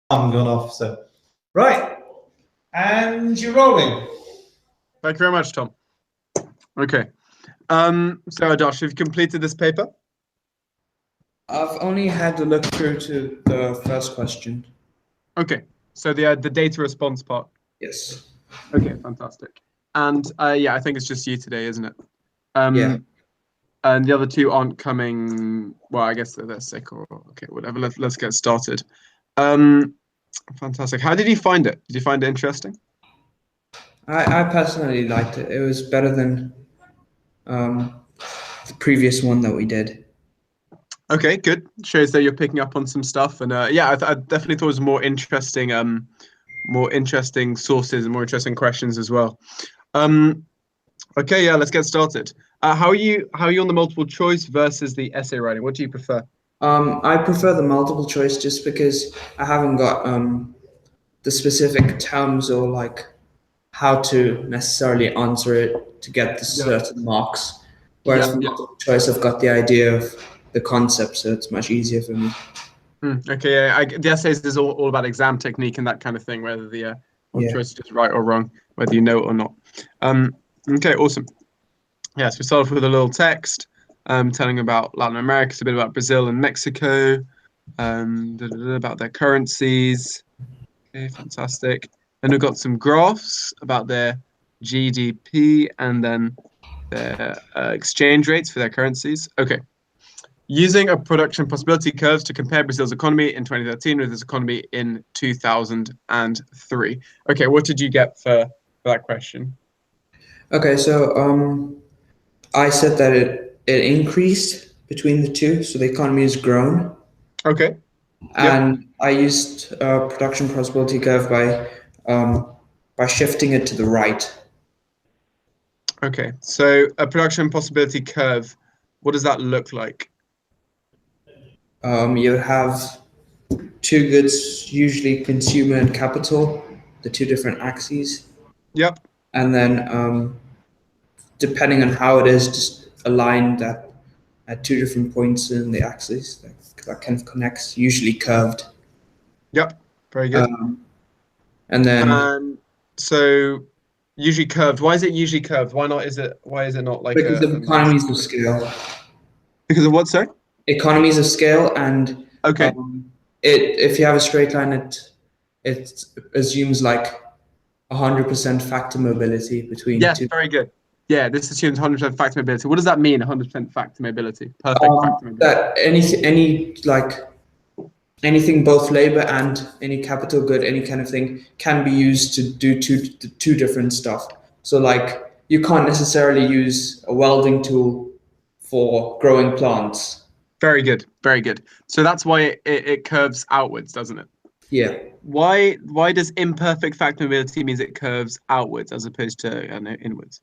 alarm gone off. So, right, and you're rolling. Thank you very much, Tom. Okay. So, Josh, have you completed this paper? I've only had to look through to the first question. Okay. So the data response part. Yes. Okay, fantastic. And yeah, I think it's just you today, isn't it? Yeah. And the other two aren't coming. Well, I guess they're sick or okay, whatever. Let's get started. Fantastic. How did you find it? Did you find it interesting? I personally liked it. It was better than the previous one that we did. Okay, good. Shows that you're picking up on some stuff, and yeah, I definitely thought it was more interesting sources and more interesting questions as well. Okay, yeah, let's get started. How are you on the multiple choice versus the essay writing? What do you prefer? I prefer the multiple choice just because I haven't got the specific terms or like how to necessarily answer it to get the certain marks. Whereas for multiple choice, I've got the idea of the concept, so it's much easier for me. Okay, yeah, the essays is all about exam technique and that kind of thing, whether the choice is right or wrong, whether you know it or not. Okay, awesome. Yeah, so we start off with a little text telling about Latin America, a bit about Brazil and Mexico, about their currencies. Okay, fantastic. And we've got some graphs about their GDP and then their exchange rates for their currencies. Okay. Using a production possibility curves to compare Brazil's economy in 2013 with its economy in 2003. Okay, what did you get for that question? Okay, so I said that it increased between the two, so the economy has grown. Okay. And I used a production possibility curve by shifting it to the right. Okay, so a production possibility curve, what does that look like? You have two goods, usually consumer and capital, the two different axes. Yep. And then depending on how it is, just align that at two different points in the axis that kind of connects, usually curved. Yep, very good. And then so usually curved. Why is it usually curved? Why is it not like because of economies of scale? Because of what, sorry? Economies of scale, and okay. If you have a straight line, it assumes like 100% factor mobility between yes, two. Very good. Yeah, this assumes 100% factor mobility. What does that mean, 100% factor mobility? Perfect factor mobility. That anything, both labor and any capital good, any kind of thing, can be used to do two different stuff. So like you can't necessarily use a welding tool for growing plants. Very good, very good. So that's why it curves outwards, doesn't it? Yeah. Why does imperfect factor mobility means it curves outwards as opposed to inwards?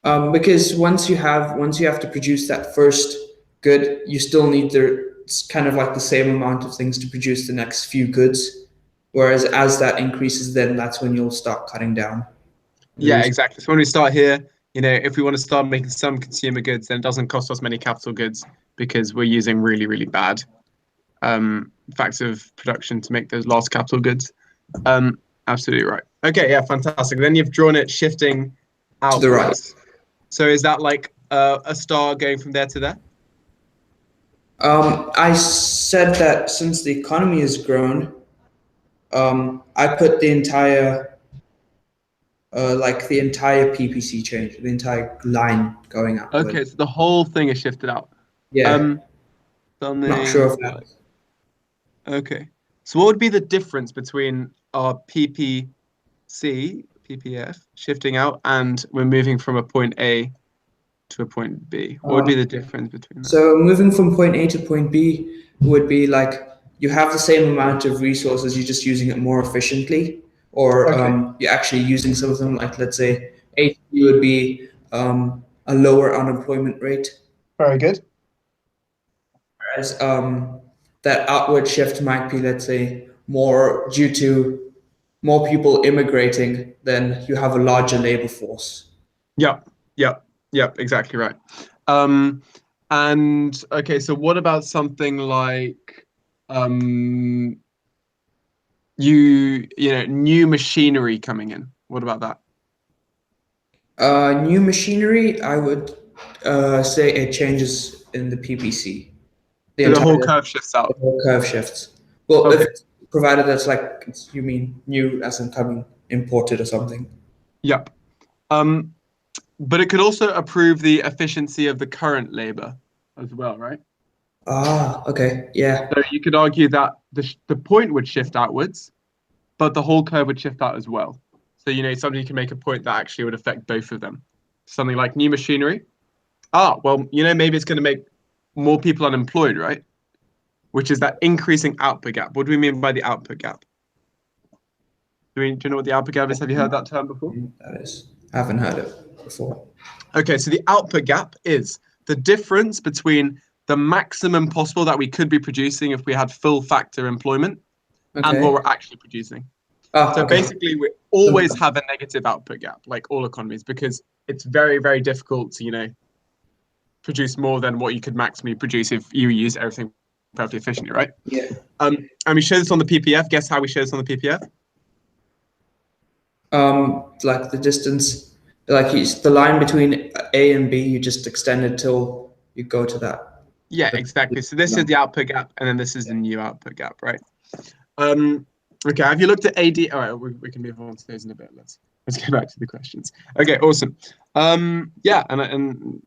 Because once you have to produce that first good, you still need it's kind of like the same amount of things to produce the next few goods. Whereas as that increases, then that's when you'll start cutting down. Yeah, exactly. So when we start here, if we want to start making some consumer goods, then it doesn't cost us many capital goods because we're using really, really bad factors of production to make those last capital goods. Absolutely right. Okay, yeah, fantastic. Then you've drawn it shifting outwards. To the right. So is that like a star going from there to there? I said that since the economy has grown, I put the entire PPC change, the entire line going up. Okay, so the whole thing is shifted out. Yeah. Not sure if that. Okay. So what would be the difference between our PPF shifting out and we're moving from a point A to a point B? What would be the difference between that? So moving from point A to point B would be like you have the same amount of resources, you're just using it more efficiently, or you're actually using some of them. Like let's say A to B would be a lower unemployment rate. Very good. Whereas that outward shift might be, let's say, more due to more people immigrating, then you have a larger labor force. Yep, exactly right. And okay, so what about something like new machinery coming in. What about that? New machinery, I would say it changes in the PPC. So the whole curve shifts out. The whole curve shifts. Well, Okay. if provided that's like, you mean new as in coming imported or something. Yep. But it could also improve the efficiency of the current labor as well, right? Ah, okay, yeah. So you could argue that the point would shift outwards, but the whole curve would shift out as well. So, somebody can make a point that actually would affect both of them. Something like new machinery. Well, maybe it's going to make more people unemployed, right? Which is that increasing output gap. What do we mean by the output gap? Do you know what the output gap is? Have you heard that term before? That is, I haven't heard it before. Okay, so the output gap is the difference between the maximum possible that we could be producing if we had full factor employment and what we're actually producing. So basically, we always have a negative output gap, like all economies, because it's very, very difficult to, produce more than what you could maximally produce if you use everything perfectly efficiently, right? Yeah. And we show this on the PPF. Guess how we show this on the PPF? Like the distance, like the line between A and B, you just extend it till you go to that. Yeah, exactly. So this is the output gap, and then this is the new output gap, right? Okay, have you looked at AD? All right, we can move on to those in a bit. Let's go back to the questions. Okay, awesome. Yeah, and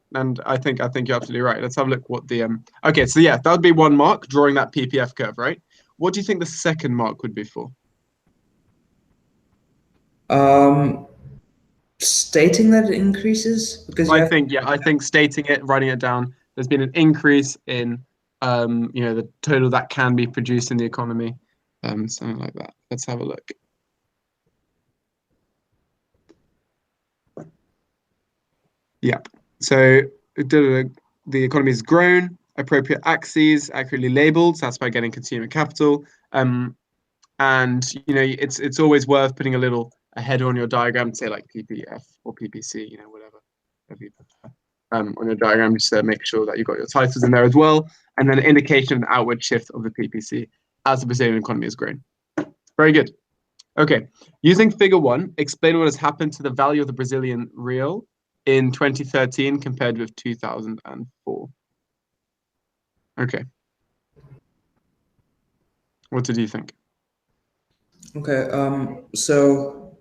I think you're absolutely right. Let's have a look what the Okay, so yeah, that would be one mark, drawing that PPF curve, right? What do you think the second mark would be for? Stating that it increases, because I think stating it, writing it down. There's been an increase in the total that can be produced in the economy, something like that. Let's have a look. Yep. So the economy has grown. Appropriate axes accurately labeled. So that's by getting consumer capital. And it's always worth putting a little header on your diagram to say like PPF or PPC, whatever you prefer. On your diagram, just to make sure that you've got your titles in there as well, and then an indication of the outward shift of the PPC as the Brazilian economy has grown. Very good. Okay, using figure 1, explain what has happened to the value of the Brazilian real in 2013 compared with 2004. Okay. What did you think? Okay, so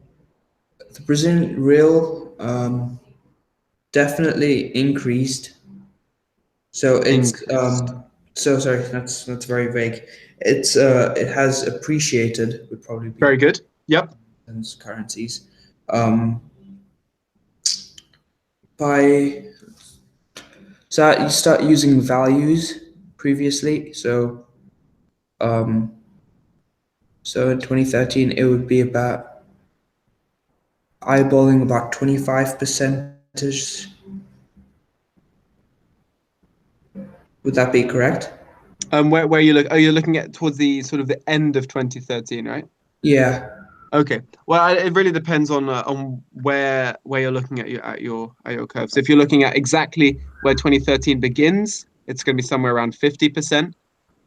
the Brazilian real definitely increased. So it's so sorry, that's very vague. It has appreciated, would probably be very good. Yep. Currencies. So you start using values previously. So so in 2013 it would be about eyeballing about 25%. Would that be correct? Where you look? Are you looking at towards the sort of the end of 2013, right? Yeah. Okay. Well, it really depends on where you're looking at your curve. So if you're looking at exactly where 2013 begins, it's going to be somewhere around 50%.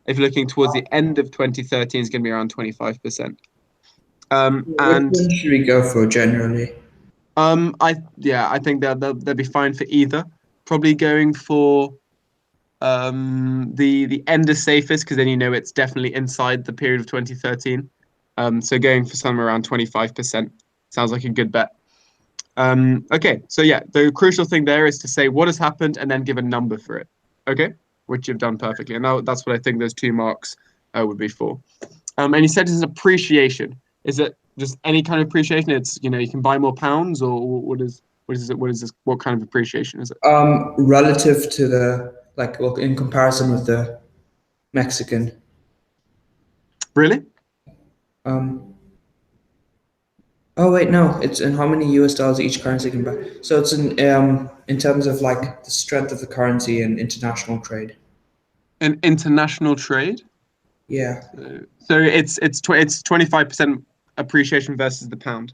If you're looking towards the end of 2013, it's going to be around 25%. And which one should we go for generally? I think they'll be fine for either. Probably going for the end is safest because then it's definitely inside the period of 2013. So going for somewhere around 25% sounds like a good bet. Okay, so yeah, the crucial thing there is to say what has happened and then give a number for it. Okay, which you've done perfectly, and now that's what I think those 2 marks would be for. And you said it's an appreciation. Is it just any kind of appreciation? It's you can buy more pounds, or what is this? What kind of appreciation is it? Relative to the in comparison with the Mexican. Really? Oh wait, no. It's in how many US dollars each currency can buy. So it's in terms of like the strength of the currency and international trade. And international trade? Yeah. So it's 25% appreciation versus the pound,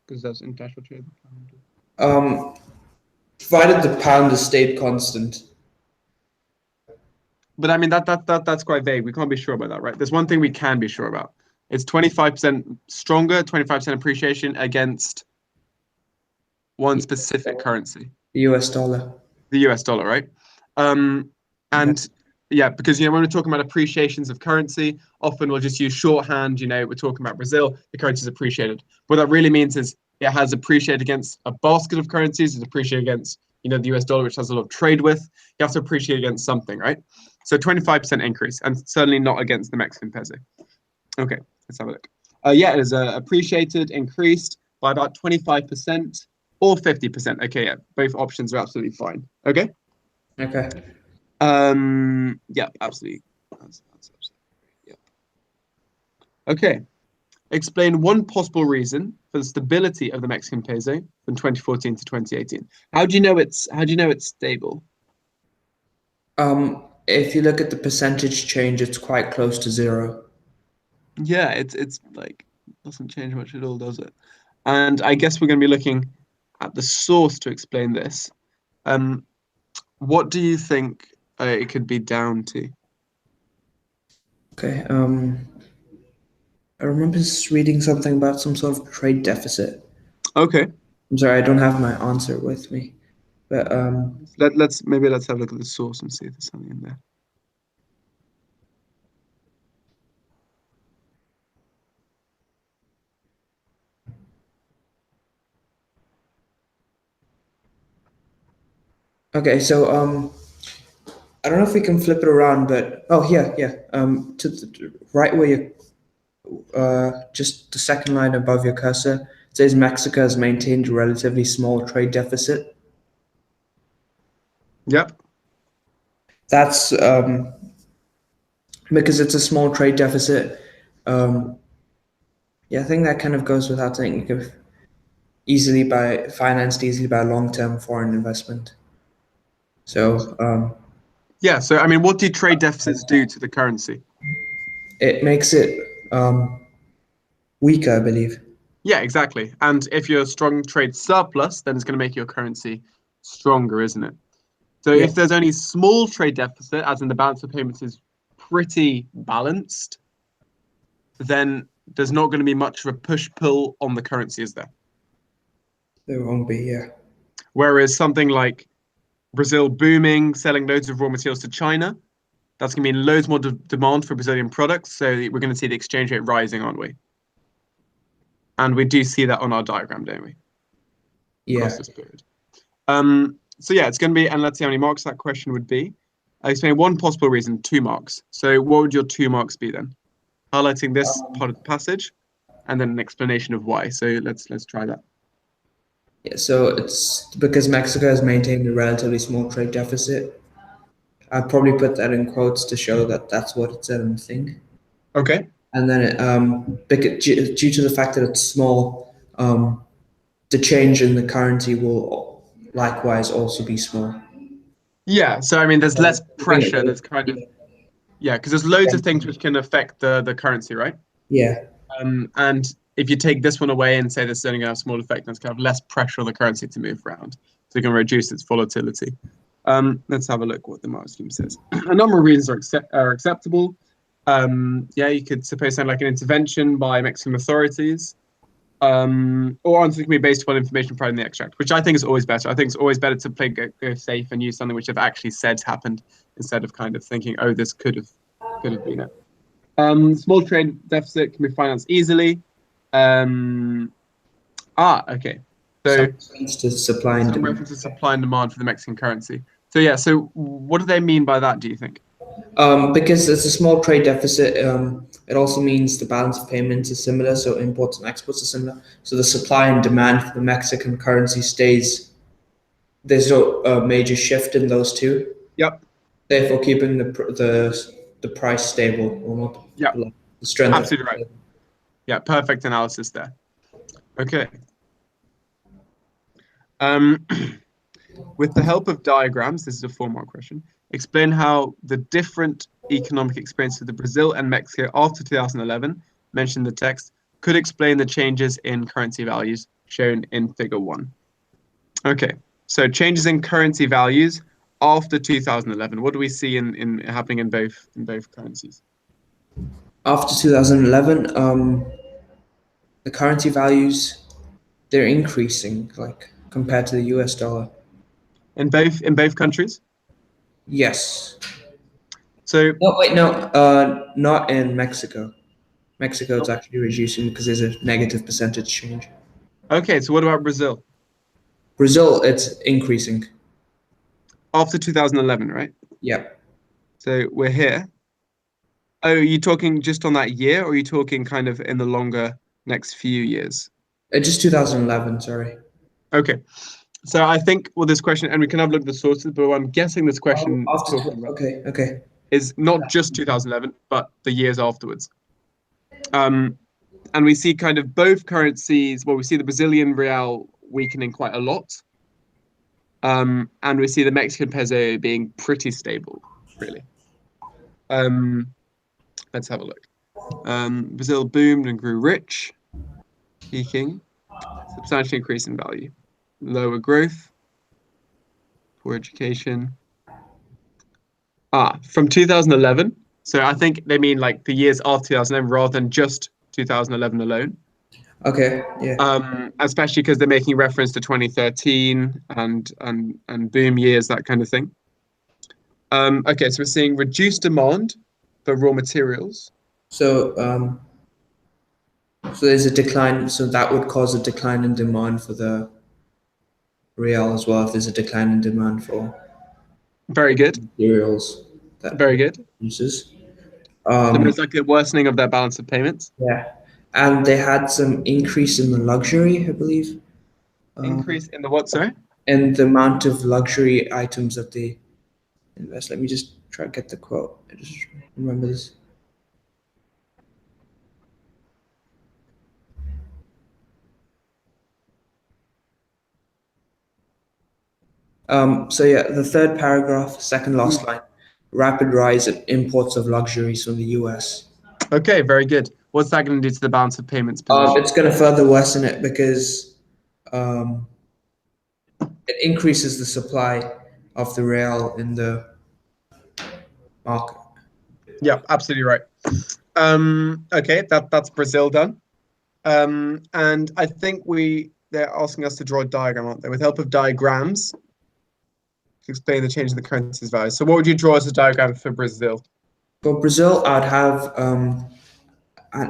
because that's international trade. Provided the pound is stayed constant. But I mean that's quite vague. We can't be sure about that, right? There's one thing we can be sure about. It's 25% stronger, 25% appreciation against one specific currency. The US dollar. The US dollar, right? And yeah, because when we're talking about appreciations of currency, often we'll just use shorthand. We're talking about Brazil, the currency is appreciated. What that really means is it has appreciated against a basket of currencies. It's appreciated against the US dollar, which has a lot of trade with. You have to appreciate against something, right? So 25% increase, and certainly not against the Mexican peso. Okay, let's have a look. Yeah, it is appreciated, increased by about 25% or 50%. Okay, yeah, both options are absolutely fine. Okay. Okay. Yeah, absolutely. That's absolutely, yeah. Okay. Explain one possible reason for the stability of the Mexican peso from 2014 to 2018. How do you know it's stable? If you look at the percentage change, it's quite close to 0. Yeah, it's like doesn't change much at all, does it? And I guess we're going to be looking at the source to explain this. What do you think it could be down to? Okay. I remember reading something about some sort of trade deficit. Okay. I'm sorry, I don't have my answer with me, but let's have a look at the source and see if there's something in there. Okay, so I don't know if we can flip it around, but yeah. To the right where you just the second line above your cursor, it says Mexico has maintained a relatively small trade deficit. Yep. That's because it's a small trade deficit. Yeah, I think that kind of goes without saying. You could financed easily by long-term foreign investment. So yeah. So I mean, what do trade deficits do to the currency? it makes it weaker, I believe. Yeah, exactly. And if you're a strong trade surplus, then it's going to make your currency stronger, isn't it? So Yeah. if there's only small trade deficit, as in the balance of payments is pretty balanced, then there's not going to be much of a push-pull on the currency, is there? There won't be, yeah. Whereas something like Brazil booming, selling loads of raw materials to China, that's going to mean loads more demand for Brazilian products. So we're going to see the exchange rate rising, aren't we? And we do see that on our diagram, don't we? Yeah. Across this period. So yeah, it's going to be, and let's see how many marks that question would be. I explain one possible reason, 2 marks. So what would your 2 marks be then? Highlighting this part of the passage, and then an explanation of why. So let's try that. Yeah, so it's because Mexico has maintained a relatively small trade deficit. I'd probably put that in quotes to show that that's what it said in the thing. Okay. And then due to the fact that it's small, the change in the currency will likewise also be small. Yeah, so I mean, there's less pressure. There's kind of, yeah, because there's loads of things which can affect the currency, right? Yeah. And if you take this one away and say this is only going to have a small effect, there's kind of less pressure on the currency to move around. So you can reduce its volatility. Let's have a look what the mark scheme says. A number of reasons are acceptable. Yeah, you could suppose something like an intervention by Mexican authorities, or answers can be based upon information provided in the extract, which I think is always better. I think it's always better to play go safe and use something which they've actually said happened instead of kind of thinking, oh, this could have been it. Small trade deficit can be financed easily. Okay. So to supply and some demand. reference to supply and demand for the Mexican currency. So yeah, so what do they mean by that, do you think? Because it's a small trade deficit, it also means the balance of payments is similar, so imports and exports are similar. So the supply and demand for the Mexican currency stays. There's no major shift in those two. Yep. Therefore, keeping the price stable or not. Yep. The strength. Absolutely right. Yeah, perfect analysis there. Okay. With the help of diagrams, this is a 4-mark question, explain how the different economic experiences of Brazil and Mexico after 2011, mentioned in the text, could explain the changes in currency values shown in figure 1. Okay, so changes in currency values after 2011. What do we see in happening in both currencies? After 2011, the currency values, they're increasing, like compared to the US dollar. In both countries? Yes. So Oh, wait, no, not in Mexico. Mexico is actually reducing because there's a negative percentage change. okay, so what about Brazil? Brazil, it's increasing. After 2011, right? Yeah. So we're here. Oh, are you talking just on that year, or are you talking kind of in the longer next few years? Just 2011, sorry. Okay. So I think with this question, and we can have a look at the sources, but I'm guessing this question Oh, is talking about okay. is not just 2011, but the years afterwards. And we see kind of both currencies. Well, we see the Brazilian real weakening quite a lot, and we see the Mexican peso being pretty stable, really. Let's have a look. Brazil boomed and grew rich, peaking, substantially increase in value, lower growth, poor education. From 2011. So I think they mean like the years after 2011 rather than just 2011 alone. Okay, yeah. Especially because they're making reference to 2013 and boom years, that kind of thing. Okay, so we're seeing reduced demand for raw materials. So, so there's a decline. So that would cause a decline in demand for the real as well. If there's a decline in demand for Very good. materials that Very good. uses. So there's like a worsening of their balance of payments. Yeah, and they had some increase in the luxury, I believe. Increase in the what, sorry? And the amount of luxury items that they invest. Let me just try to get the quote. I just remember this. So yeah, the third paragraph, second last line, rapid rise in imports of luxuries from the US. Okay, very good. What's that going to do to the balance of payments position? It's going to further worsen it because it increases the supply of the real in the market. Yeah, absolutely right. Okay, that's Brazil done. And I think they're asking us to draw a diagram, aren't they? With help of diagrams to explain the change in the currency's value. So what would you draw as a diagram for Brazil? For Brazil, I'd have an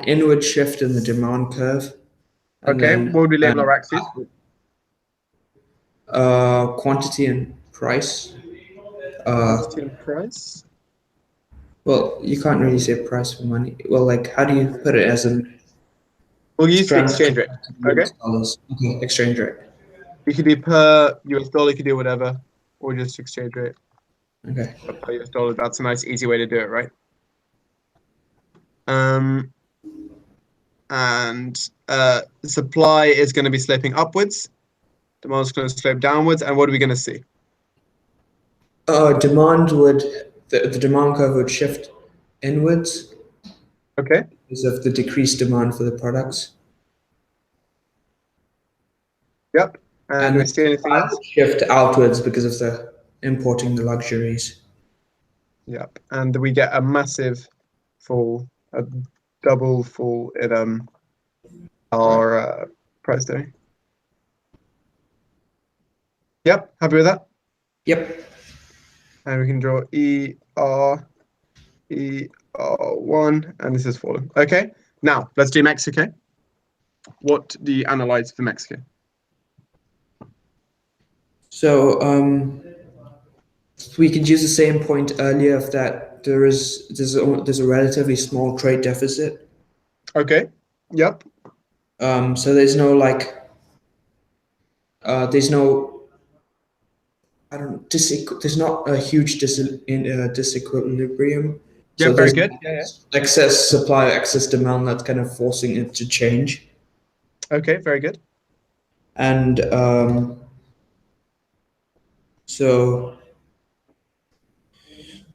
inward shift in the demand curve. Okay, what would we label our axes? Quantity and price. Quantity and price. Well, you can't really say price for money. Well, like, how do you put it as an? We'll use the exchange rate. Okay. Okay, exchange rate. You could do per US dollar, you could do whatever, or just exchange rate. Okay. Per US dollar, that's a nice, easy way to do it, right? And supply is going to be sloping upwards. Demand is going to slope downwards. And what are we going to see? The demand curve would shift inwards. Okay. Because of the decreased demand for the products. Yep. And do we see anything else? Shift outwards because of the importing the luxuries. Yep. And we get a massive fall, a double fall in our price there. Yep. Happy with that? Yep. And we can draw ER1, and this is fallen. Okay. Now let's do Mexico. What do you analyze for Mexico? So we could use the same point earlier of that there's a relatively small trade deficit. Okay. Yep. So there's no there's not a huge disequilibrium. Yeah, So very there's good. Yeah. excess supply, excess demand that's kind of forcing it to change. Okay, very good. And so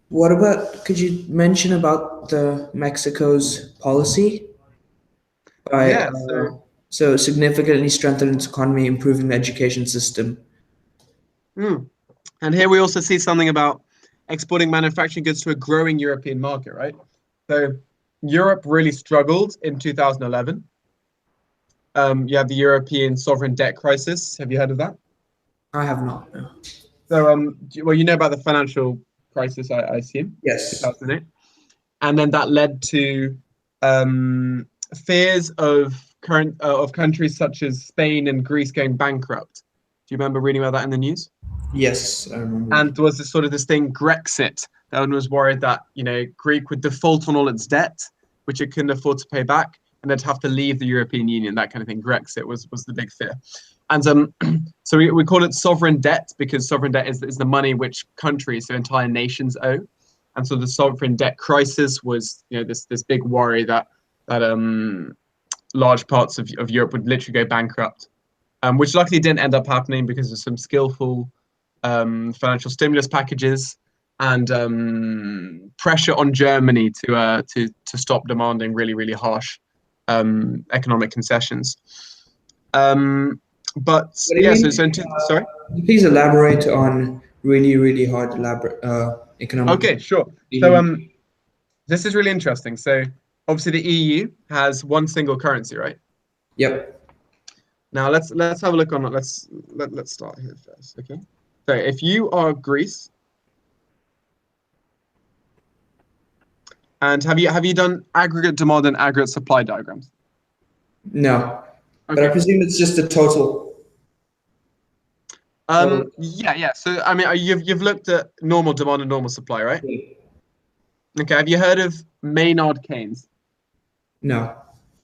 what about, could you mention about the Mexico's policy? So significantly strengthen its economy, improving the education system. And here we also see something about exporting manufacturing goods to a growing European market, right? So Europe really struggled in 2011. You have the European sovereign debt crisis. Have you heard of that? I have not. No. So, well, you know about the financial crisis, I assume. Yes. 2008, and then that led to fears of countries such as Spain and Greece going bankrupt. Do you remember reading about that in the news? Yes, I remember. And there was this thing, Grexit. That one was worried that Greek would default on all its debt, which it couldn't afford to pay back, and they'd have to leave the European Union. That kind of thing. Grexit was the big fear. And so we call it sovereign debt because sovereign debt is the money which countries, so entire nations, owe. And so the sovereign debt crisis was this big worry that large parts of Europe would literally go bankrupt, which luckily didn't end up happening because of some skillful financial stimulus packages and pressure on Germany to stop demanding really harsh economic concessions. But yeah, sorry. Please elaborate on really hard economic. Okay, sure. So this is really interesting. So obviously the EU has one single currency, right? Yep. Now let's have a look on it. Let's start here first. Okay. So if you are Greece, and have you done aggregate demand and aggregate supply diagrams? No. Okay. But I presume it's just the total. Yeah. So I mean, you've looked at normal demand and normal supply, right? Yeah. Okay. Have you heard of Maynard Keynes? No,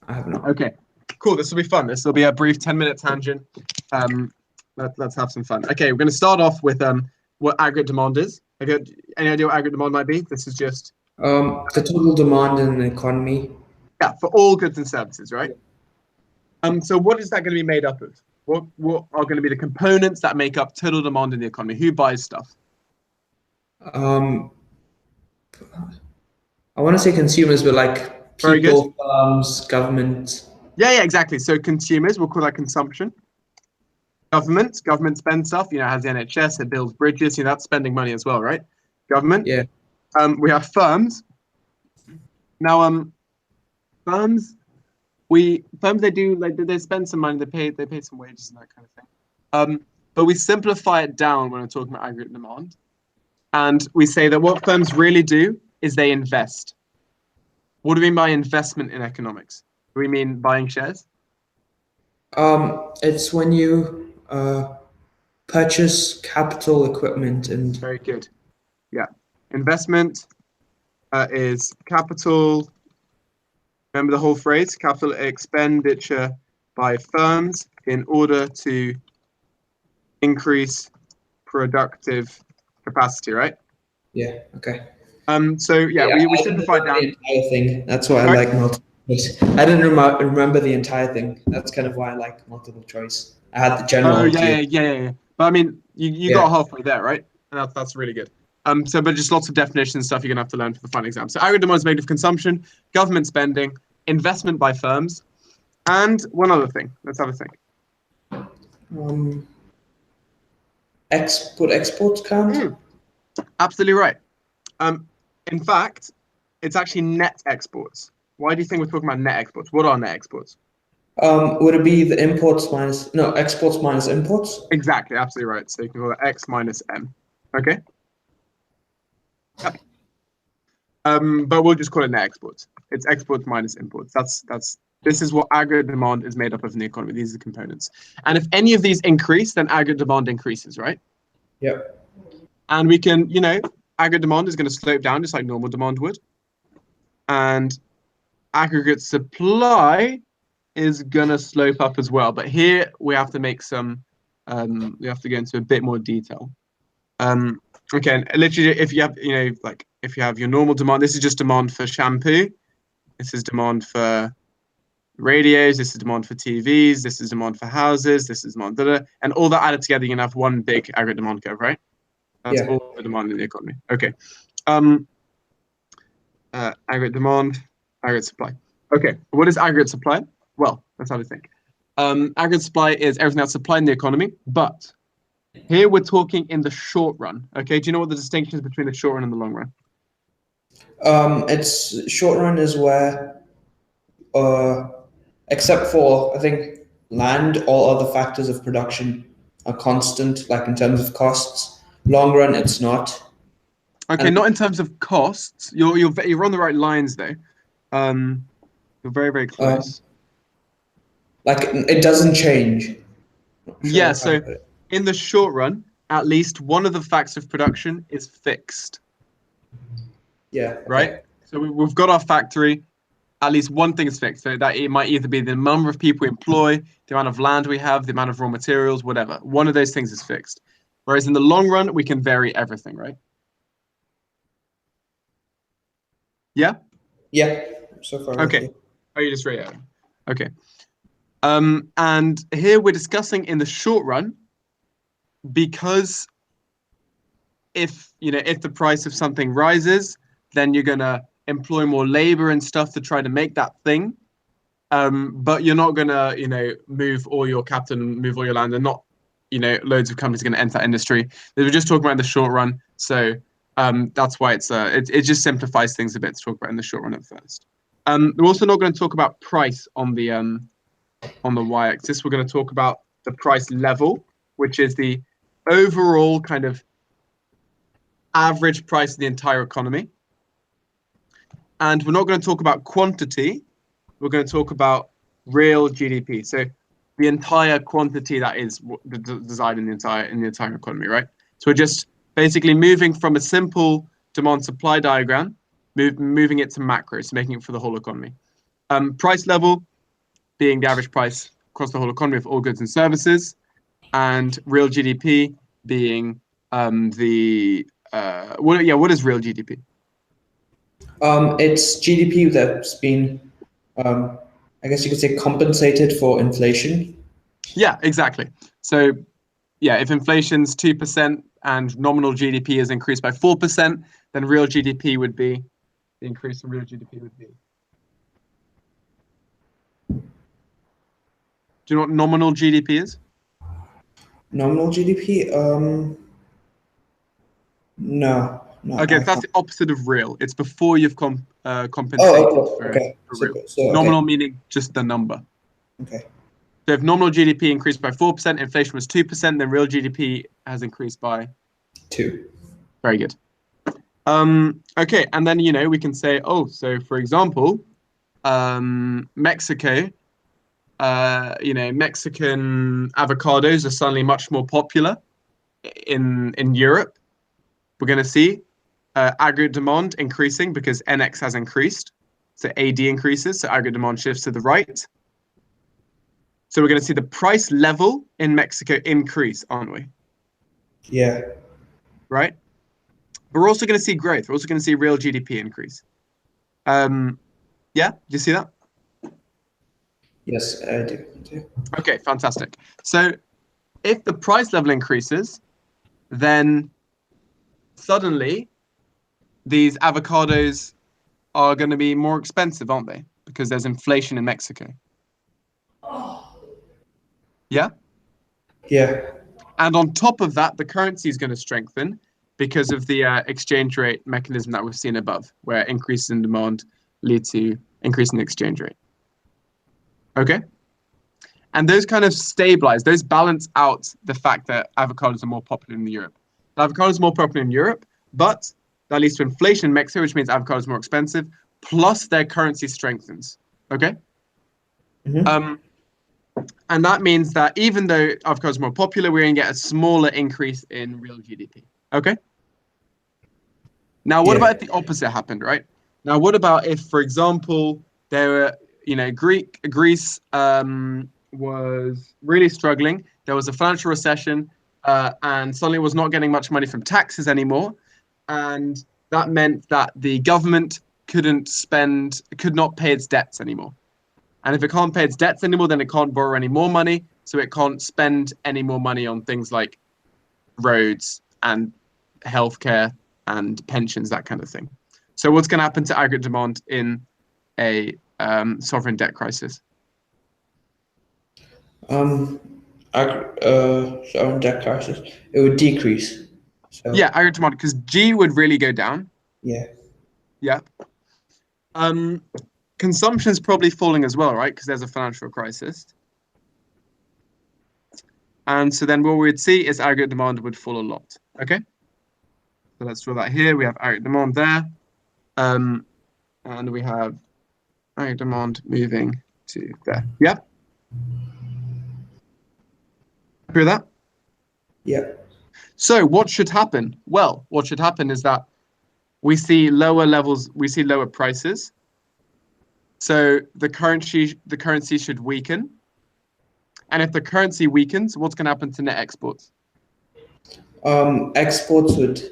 I have not. Okay. Cool. This will be fun. This will be a brief 10-minute tangent. Let's have some fun. Okay, we're going to start off with what aggregate demand is. Have you any idea what aggregate demand might be? This is just the total demand in an economy. Yeah, for all goods and services, right? So what is that going to be made up of? What are going to be the components that make up total demand in the economy? Who buys stuff? I want to say consumers, but like Very people, good. firms, government. Yeah, exactly. So consumers, we'll call that consumption. Government spends stuff. Has the NHS, it builds bridges. That's spending money as well, right? Government. Yeah. We have firms. Now, firms they do they spend some money. They pay some wages and that kind of thing. But we simplify it down when we're talking about aggregate demand, and we say that what firms really do is they invest. What do we mean by investment in economics? Do we mean buying shares? It's when you purchase capital equipment and. Very good. Yeah, investment is capital. Remember the whole phrase: capital expenditure by firms in order to increase productive capacity, right? Yeah. Okay. So yeah, we simplified down the entire thing. That's why I like multiple choice. I didn't remember the entire thing. That's kind of why I like multiple choice. I had the general idea. Yeah. But I mean, you got halfway there, right? And that's really good. But just lots of definitions and stuff you're gonna have to learn for the final exam. So aggregate demand is made of consumption, government spending, investment by firms, and one other thing. Let's have a think. Exports count? Absolutely right. In fact, it's actually net exports. Why do you think we're talking about net exports? What are net exports? Would it be the exports minus imports? Exactly, absolutely right. So you can call it X minus M. Okay. Yep. But we'll just call it net exports. It's exports minus imports. This is what aggregate demand is made up of in the economy. These are the components. And if any of these increase, then aggregate demand increases, right? Yep. And we can, aggregate demand is going to slope down just like normal demand would. And aggregate supply is going to slope up as well. But here we have to make some, we have to go into a bit more detail. Okay, and literally if you have, if you have your normal demand, this is just demand for shampoo. This is demand for radios. This is demand for TVs. This is demand for houses. This is demand, and all that added together, you're gonna have one big aggregate demand curve, right? That's all the demand in the economy. Okay. Aggregate demand, aggregate supply. Okay, what is aggregate supply? Well, let's have a think. Aggregate supply is everything that's supplied in the economy, but here we're talking in the short run. Okay, do you know what the distinction is between the short run and the long run? It's short run is where, except for I think land, all other factors of production are constant, like in terms of costs. Long run, it's not. Okay, And not in terms of costs. You're on the right lines though. You're very, very close. like it doesn't change. Not Yeah, sure how to so put it. in the short run, at least one of the facts of production is fixed, Yeah. right? Okay. So we've got our factory, at least one thing is fixed. So that it might either be the number of people we employ, the amount of land we have, the amount of raw materials, whatever. One of those things is fixed. Whereas in the long run, we can vary everything, right? Yeah? Yeah. So far. Okay. Oh, you just read it. Okay. And here we're discussing in the short run, because if the price of something rises, then you're gonna employ more labor and stuff to try to make that thing. But you're not gonna, move all your capital and move all your land, and not, loads of companies are gonna enter that industry. They were just talking about in the short run, so that's why it just simplifies things a bit to talk about in the short run at first. We're also not going to talk about price on the y-axis. We're going to talk about the price level, which is the overall kind of average price of the entire economy. And we're not going to talk about quantity. We're going to talk about real GDP. So the entire quantity that is desired in the entire economy, right? So we're just basically moving from a simple demand supply diagram, moving it to macro, so making it for the whole economy. Price level being the average price across the whole economy of all goods and services, and real GDP being what is real GDP? It's GDP that's been, I guess you could say, compensated for inflation. Yeah, exactly. So, yeah, if inflation's 2% and nominal GDP is increased by 4%, then real GDP would be the increase in real GDP would be. Do you know what nominal GDP is? Nominal GDP? No. Okay, that's the opposite of real. It's before you've compensated for okay. real. So Nominal meaning just the number. Okay. So if nominal GDP increased by 4%, inflation was 2%, then real GDP has increased by 2. Very good. Okay, and then we can say, so for example, Mexico, Mexican avocados are suddenly much more popular in Europe. We're going to see aggregate demand increasing because NX has increased. So AD increases, so aggregate demand shifts to the right. So we're going to see the price level in Mexico increase, aren't we? Yeah. Right? But we're also going to see growth. We're also going to see real GDP increase. Yeah, do you see that? Yes, I do. Okay, fantastic. So if the price level increases, then suddenly these avocados are going to be more expensive, aren't they? Because there's inflation in Mexico. Yeah? Yeah. And on top of that, the currency is going to strengthen because of the exchange rate mechanism that we've seen above, where increases in demand lead to increase in the exchange rate. Okay? And those kind of stabilize, those balance out the fact that avocados are more popular in Europe. Avocados are more popular in Europe, but that leads to inflation in Mexico, which means avocados are more expensive, plus their currency strengthens. Okay? Mm-hmm. And that means that even though avocados are more popular, we're going to get a smaller increase in real GDP. Okay? Now, what about if the opposite happened, right? Now, what about if, for example, there were, Greece was really struggling. There was a financial recession, and suddenly was not getting much money from taxes anymore. And that meant that the government could not pay its debts anymore. And if it can't pay its debts anymore, then it can't borrow any more money. So it can't spend any more money on things like roads and healthcare and pensions, that kind of thing. So what's going to happen to aggregate demand in a sovereign debt crisis? Sovereign debt crisis, it would decrease. So Yeah, aggregate demand, because G would really go down. yeah. Yeah. Consumption's probably falling as well, right? Because there's a financial crisis. And so then what we'd see is aggregate demand would fall a lot. Okay. So let's draw that here. We have aggregate demand there. And we have aggregate demand moving to there. Yeah. Happy with that? Yeah. So what should happen? Well, what should happen is that we see lower levels, we see lower prices. So the currency should weaken. And if the currency weakens, what's going to happen to net exports? Exports would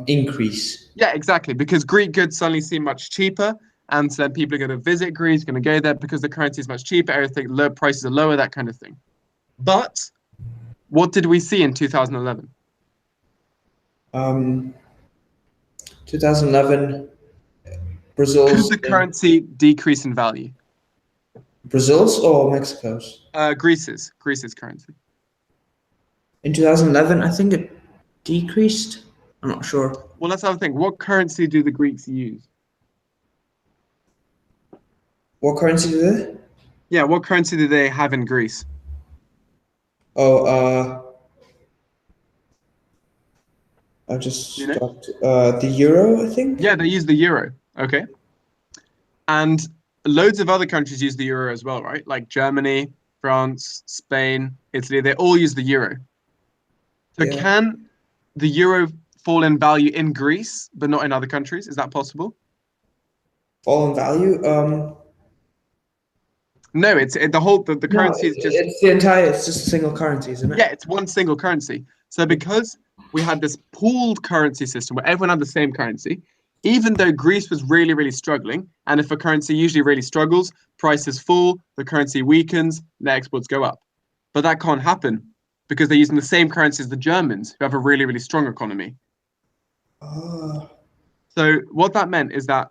increase. Yeah, exactly. Because Greek goods suddenly seem much cheaper. And so then people are going to visit Greece, going to go there because the currency is much cheaper. Everything, low prices are lower, that kind of thing. But what did we see in 2011? 2011, Brazil's. Could the currency decrease in value? Brazil's or Mexico's? Greece's currency. In 2011, I think it decreased. I'm not sure. Well, that's the other thing. What currency do the Greeks use? What currency do they? Yeah, what currency do they have in Greece? Oh, I just stopped. The euro, I think. Yeah, they use the euro. Okay. And loads of other countries use the euro as well, right? Like Germany, France, Spain, Italy, they all use the euro. So Yeah. can the euro fall in value in Greece, but not in other countries? Is that possible? Fall in value? No, it's the currency is just. It's just a single currency, isn't it? Yeah, it's one single currency. So because we had this pooled currency system where everyone had the same currency, even though Greece was really, really struggling, and if a currency usually really struggles, prices fall, the currency weakens, net exports go up. But that can't happen because they're using the same currency as the Germans, who have a really, really strong economy. So what that meant is that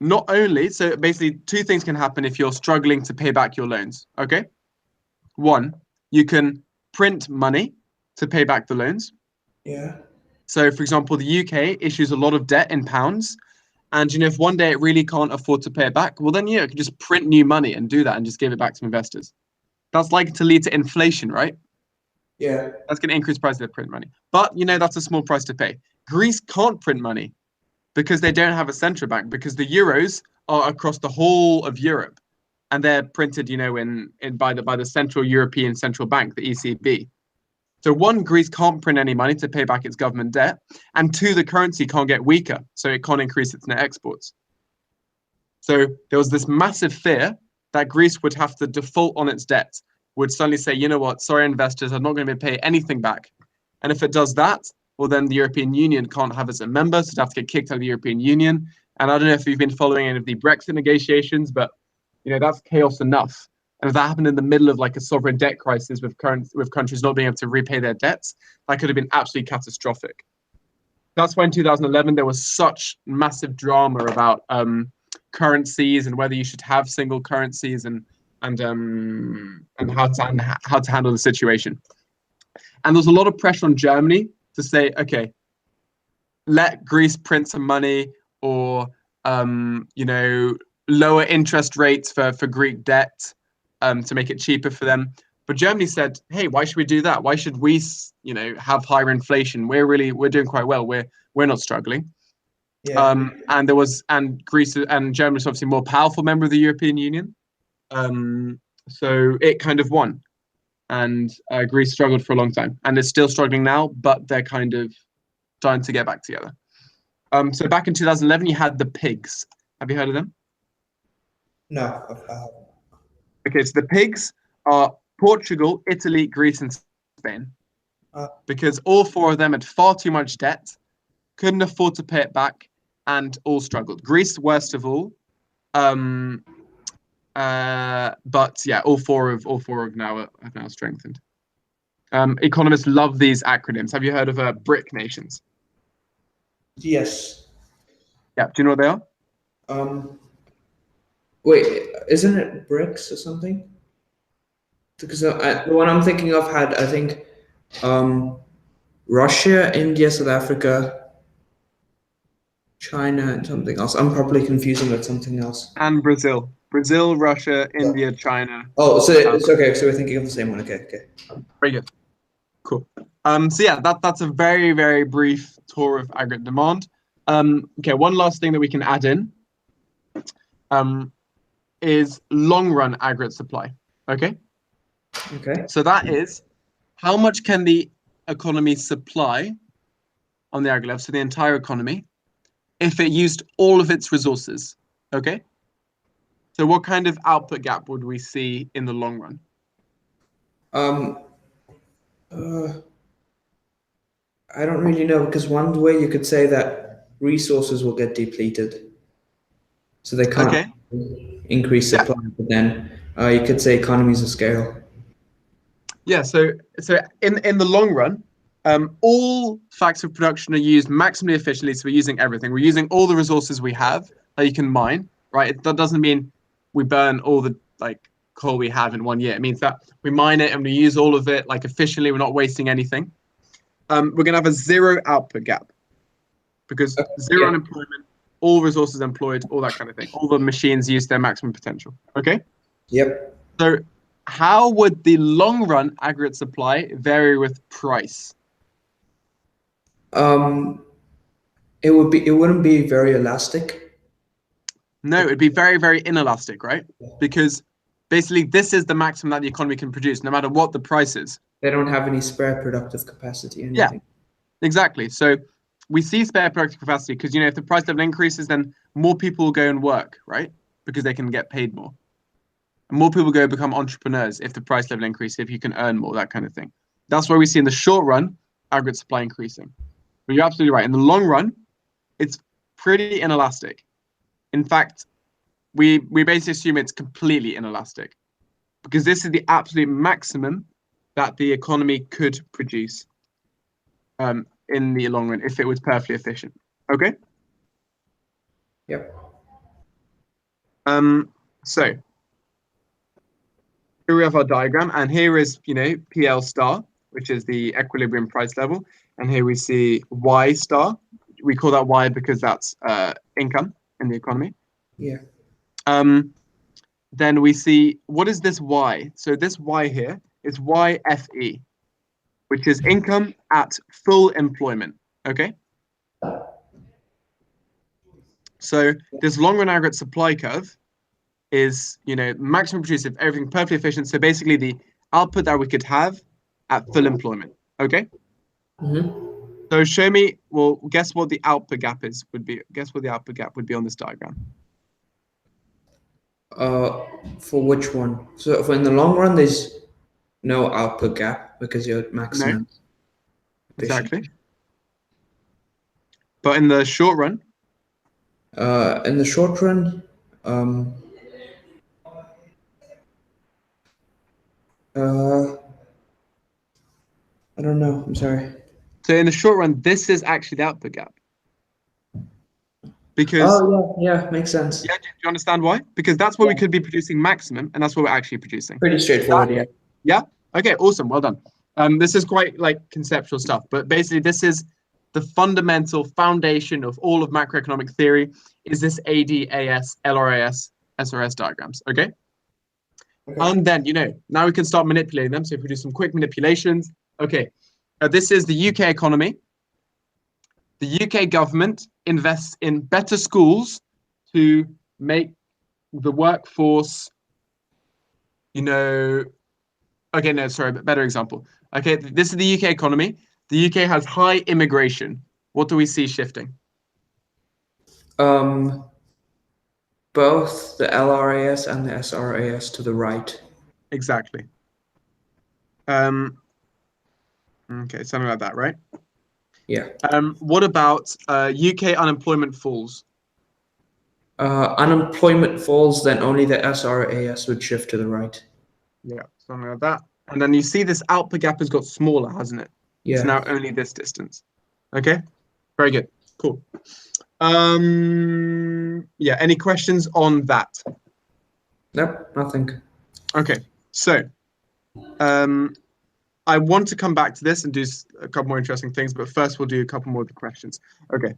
not only, so basically two things can happen if you're struggling to pay back your loans, okay? One, you can print money to pay back the loans. Yeah. So for example, the UK issues a lot of debt in pounds. And if one day it really can't afford to pay it back, well then you can just print new money and do that and just give it back to investors. That's likely to lead to inflation, right? Yeah. That's going to increase prices of print money. But that's a small price to pay. Greece can't print money because they don't have a central bank, because the euros are across the whole of Europe. And they're printed, by the Central European Central Bank, the ECB. So one, Greece can't print any money to pay back its government debt, and two, the currency can't get weaker, so it can't increase its net exports. So there was this massive fear that Greece would have to default on its debt, would suddenly say, you know what, sorry investors, I'm not going to pay anything back. And if it does that, well then the European Union can't have us as a member, so it'd have to get kicked out of the European Union. And I don't know if you've been following any of the Brexit negotiations, but that's chaos enough. And if that happened in the middle of like a sovereign debt crisis with countries not being able to repay their debts, that could have been absolutely catastrophic. That's why in 2011 there was such massive drama about currencies and whether you should have single currencies and how to handle the situation. And there's a lot of pressure on Germany to say, okay, let Greece print some money, or lower interest rates for Greek debt to make it cheaper for them. But Germany said, hey, why should we do that? Why should we, have higher inflation? We're doing quite well. We're not struggling. Yeah. And Greece and Germany is obviously a more powerful member of the European Union. So it kind of won. And Greece struggled for a long time, and it's still struggling now, but they're kind of starting to get back together. So back in 2011, you had the pigs. Have you heard of them? No. Okay, so the pigs are Portugal, Italy, Greece, and Spain. Because all four of them had far too much debt, couldn't afford to pay it back, and all struggled. Greece, worst of all. But yeah, all four have now strengthened. Economists love these acronyms. Have you heard of BRIC nations? Yes. Yeah. Do you know what they are? Wait, isn't it BRICS or something? Because the one I'm thinking of had, I think, Russia, India, South Africa, China and something else. I'm probably confusing with something else. And Brazil. Brazil, Russia, India, China. Oh, so it's okay. So we're thinking of the same one. Okay, okay. Very good. Cool. So yeah, that's a very, very brief tour of aggregate demand. Okay, one last thing that we can add in is long run aggregate supply. Okay. Okay. So that is how much can the economy supply on the aggregate level, so the entire economy, if it used all of its resources. Okay. So what kind of output gap would we see in the long run? I don't really know, because one way you could say that resources will get depleted, so they can't increase supply. But then you could say economies of scale. Yeah. So in the long run, all factors of production are used maximally efficiently. So we're using everything. We're using all the resources we have that you can mine. Right. That doesn't mean we burn all the coal we have in 1 year. It means that we mine it and we use all of it efficiently. We're not wasting anything. We're going to have a zero output gap because zero unemployment, all resources employed, all that kind of thing. All the machines use their maximum potential. Okay? Yep. So how would the long run aggregate supply vary with price? It wouldn't be very elastic. No, it'd be very, very inelastic, right? Because basically this is the maximum that the economy can produce, no matter what the price is. They don't have any spare productive capacity or anything. Yeah, exactly. So we see spare productive capacity because, if the price level increases, then more people will go and work, right? Because they can get paid more. And more people go become entrepreneurs if the price level increases, if you can earn more, that kind of thing. That's why we see in the short run, aggregate supply increasing. But you're absolutely right. In the long run, it's pretty inelastic. In fact, we basically assume it's completely inelastic because this is the absolute maximum that the economy could produce in the long run if it was perfectly efficient. Okay? Yep. So here we have our diagram, and here is, PL star, which is the equilibrium price level, and here we see Y star. We call that Y because that's income in the economy. Yeah. Then we see, what is this Y? So this Y here is YFE, which is income at full employment. Okay. So this long run aggregate supply curve is, maximum producer, everything perfectly efficient. So basically the output that we could have at full employment. Okay. So show me, well, guess what the output gap would be. Guess what the output gap would be on this diagram. For which one? So for in the long run, there's no output gap because you're at maximum. No. Exactly. But in the short run? In the short run, I don't know. I'm sorry. So in the short run, this is actually the output gap. Because yeah, makes sense. Yeah, do you understand why? Because that's what we could be producing maximum, and that's what we're actually producing. Pretty straightforward, yeah. Yeah? Okay, awesome. Well done. This is quite conceptual stuff, but basically this is the fundamental foundation of all of macroeconomic theory is this ADAS, LRAS, SRS diagrams, okay? And then, now we can start manipulating them. So if we do some quick manipulations, okay. This is the UK economy. The UK government invests in better schools to make the workforce, okay, no, sorry, better example. Okay, this is the UK economy. The UK has high immigration. What do we see shifting? Both the LRAS and the SRAS to the right. Exactly. Okay, something like that, right? Yeah. What about UK unemployment falls? Unemployment falls, then only the SRAS would shift to the right. Yeah, something like that. And then you see this output gap has got smaller, hasn't it? Yeah. It's now only this distance. Okay, very good, cool. Yeah, any questions on that? Nope, nothing. Okay, so I want to come back to this and do a couple more interesting things, but first we'll do a couple more of the questions. Okay,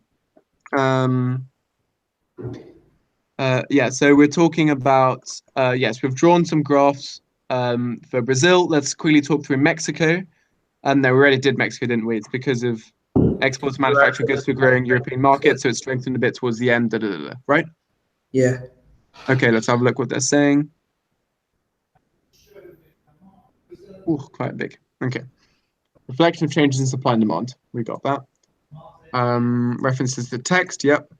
Yeah, so we're talking about, yes, we've drawn some graphs for Brazil. Let's quickly talk through Mexico. No, we already did Mexico, didn't we? It's because of exports of manufactured goods to growing European markets, so it strengthened a bit towards the end, right? Yeah. Okay, let's have a look what they're saying. Ooh, quite big. Okay. Reflection of changes in supply and demand. We got that. References to text, yep.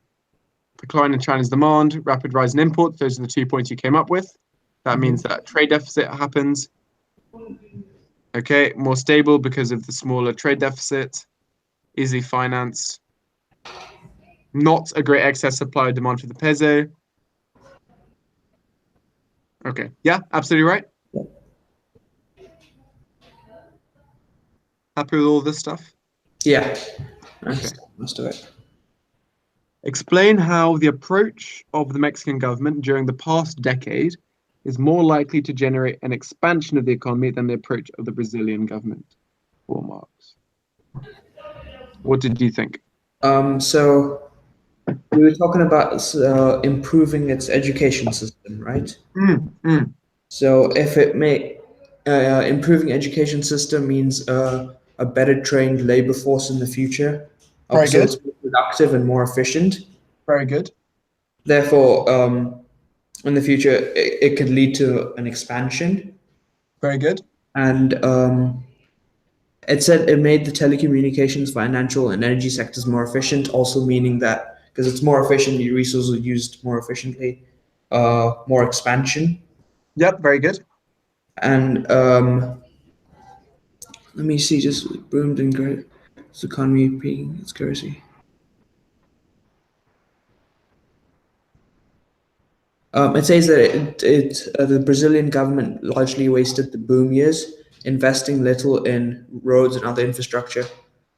Decline in China's demand, rapid rise in imports. Those are the 2 points you came up with. That means that trade deficit happens. Okay, more stable because of the smaller trade deficit. Easily financed. Not a great excess supply or demand for the peso. Okay, yeah, absolutely right. Happy with all this stuff? Yeah. Okay. Let's do it. Explain how the approach of the Mexican government during the past decade is more likely to generate an expansion of the economy than the approach of the Brazilian government. 4 marks. What did you think? So we were talking about improving its education system, right? So if it may, improving education system means a better trained labor force in the future. Very So good. it's more productive and more efficient. Very good. Therefore, in the future, it could lead to an expansion. Very good. And it said it made the telecommunications, financial, and energy sectors more efficient, also meaning that because it's more efficient, the resources are used more efficiently, more expansion. Yep, very good. And let me see, just boomed and great. Its economy peaking its currency. It says that the Brazilian government largely wasted the boom years, investing little in roads and other infrastructure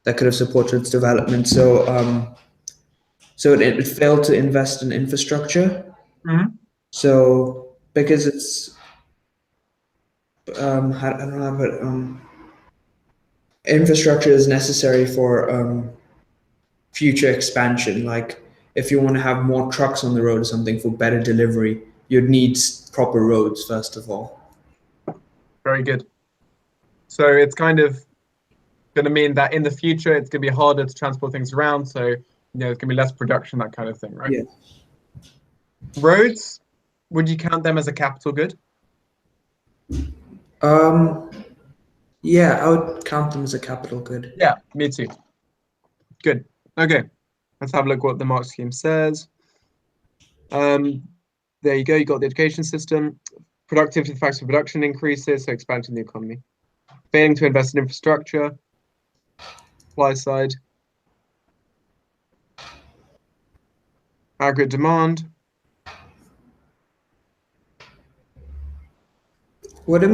that could have supported its development. So it failed to invest in infrastructure. So because it's I don't know, but infrastructure is necessary for future expansion. Like if you want to have more trucks on the road or something for better delivery, you'd need proper roads first of all. Very good. So it's kind of going to mean that in the future it's going to be harder to transport things around. So it's going to be less production, that kind of thing, right? Yeah. Roads, would you count them as a capital good? Yeah, I would count them as a capital good. Yeah, me too. Good. Okay, let's have a look what the mark scheme says. There you go. You got the education system. Productivity factors for production increases, so expanding the economy. Failing to invest in infrastructure. Supply side. Aggregate demand. What do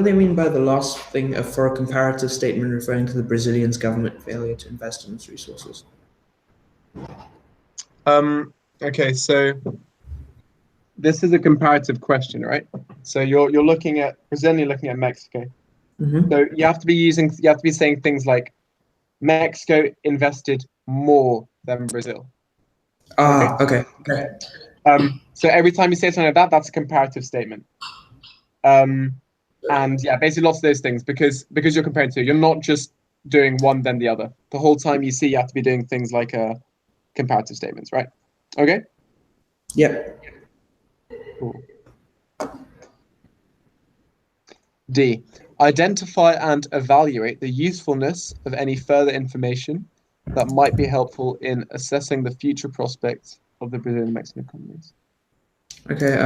they mean by the last thing for a comparative statement referring to the Brazilian's government failure to invest in its resources? Okay, so this is a comparative question, right? So you're looking at Brazil, you're looking at Mexico. So you have to be saying things like Mexico invested more than Brazil. Okay. So every time you say something like that, that's a comparative statement. And yeah, basically lots of those things because you're comparing two. You're not just doing one then the other. The whole time you have to be doing things like comparative statements, right? Okay. Yep. Cool. D. Identify and evaluate the usefulness of any further information that might be helpful in assessing the future prospects of the Brazilian and Mexican economies. Okay.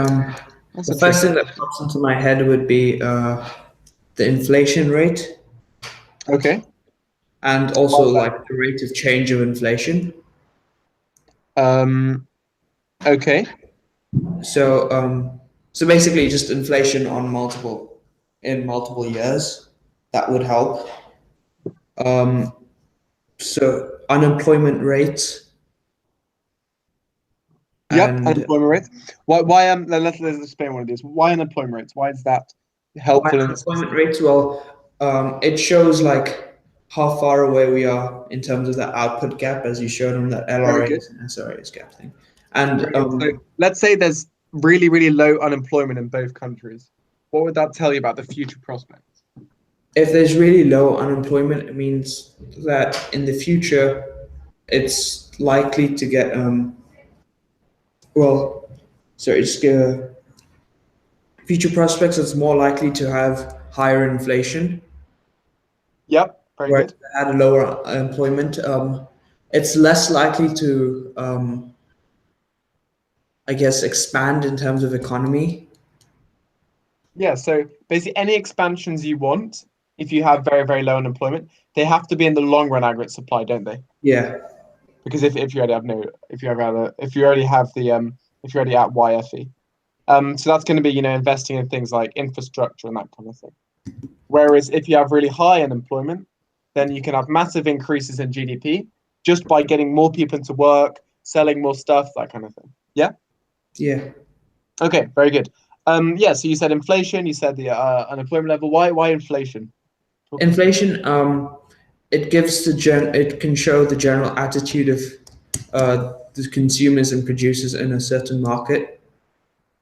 The first thing that pops into my head would be the inflation rate. Okay. And also like the rate of change of inflation. Okay. So basically just inflation on multiple years. That would help. So unemployment rates. Yep, unemployment rates. Why let's explain what it is. Why unemployment rates? Why is that helpful? Why unemployment rates? Well, it shows like how far away we are in terms of the output gap, as you showed on that Very good. LRAs and SRAs gap thing. And So let's say there's really, really low unemployment in both countries. What would that tell you about the future prospects? if there's really low unemployment, it means that in the future, it's likely to get future prospects. It's more likely to have higher inflation. Yep, very Whereas good. at a lower employment, it's less likely to, I guess, expand in terms of economy. Yeah, so basically any expansions you want, if you have very, very low unemployment, they have to be in the long run aggregate supply, don't they? Yeah, Because if you already have if you already have the if you're already at YFE. So that's going to be, investing in things like infrastructure and that kind of thing. Whereas if you have really high unemployment, then you can have massive increases in GDP just by getting more people into work, selling more stuff, that kind of thing. Yeah? yeah. Okay, very good. Yeah, so you said inflation, you said the unemployment level. Why inflation? Inflation, it can show the general attitude of the consumers and producers in a certain market,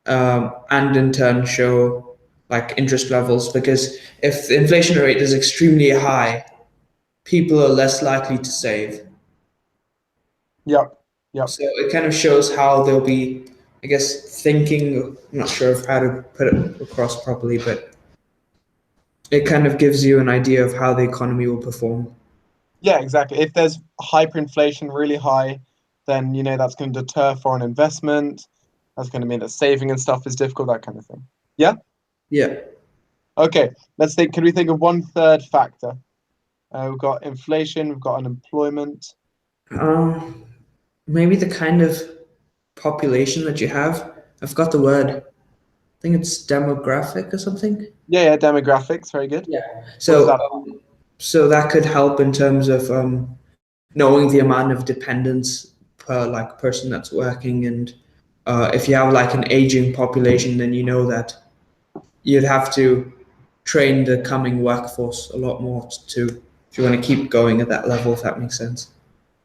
and in turn show like interest levels. Because if the inflation rate is extremely high, people are less likely to save. Yep. So it kind of shows how they'll be, I guess, thinking. I'm not sure of how to put it across properly, but it kind of gives you an idea of how the economy will perform. Yeah, exactly. If there's hyperinflation really high, then that's going to deter foreign investment. That's going to mean that saving and stuff is difficult, that kind of thing. Yeah? Yeah. Okay, can we think of one third factor? We've got inflation, we've got unemployment. Maybe the kind of population that you have. I've got the word. I think it's demographic or something. Yeah, demographics, very good. Yeah. So that could help in terms of knowing the amount of dependence per like person that's working, and if you have like an aging population, then you know that you'd have to train the coming workforce a lot more to if you want to keep going at that level, if that makes sense.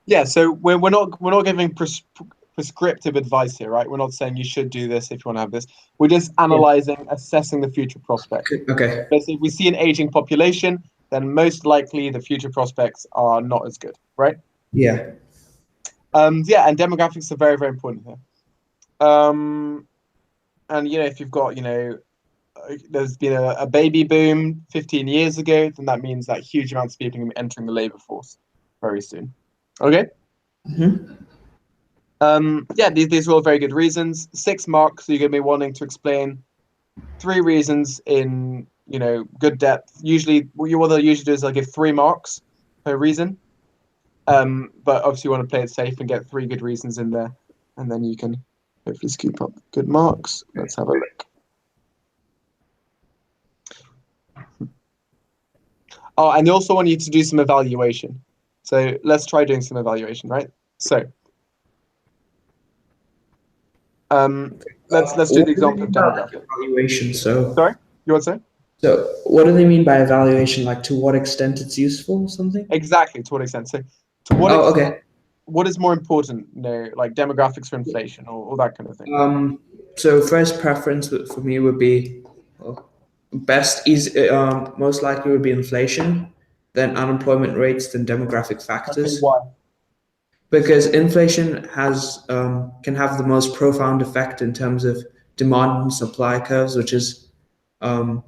Yeah, so we're not giving prescriptive advice here, right? We're not saying you should do this if you want to have this. We're just analyzing, assessing the future prospects. Okay. But if we see an aging population, then most likely the future prospects are not as good, right? Yeah. Yeah, and demographics are very, very important here. And if you've got, there's been a baby boom 15 years ago, then that means that huge amounts of people are going to be entering the labor force very soon. Okay. Yeah, these are all very good reasons. 6 marks, so you're going to be wanting to explain 3 reasons in good depth. Usually, what they'll usually do is they'll give 3 marks per reason. But obviously, you want to play it safe and get 3 good reasons in there, and then you can hopefully scoop up good marks. Let's have a look. Oh, and they also want you to do some evaluation. So let's try doing some evaluation, right? So let's do the example of demographic. Evaluation. So sorry, you want to say? So what do they mean by evaluation? Like to what extent it's useful or something? Exactly, to what extent. So to what extent, okay. What is more important, like demographics for inflation or that kind of thing? So first preference for me would be most likely would be inflation, then unemployment rates, then demographic factors. Okay, why? Because inflation can have the most profound effect in terms of demand and supply curves, which is the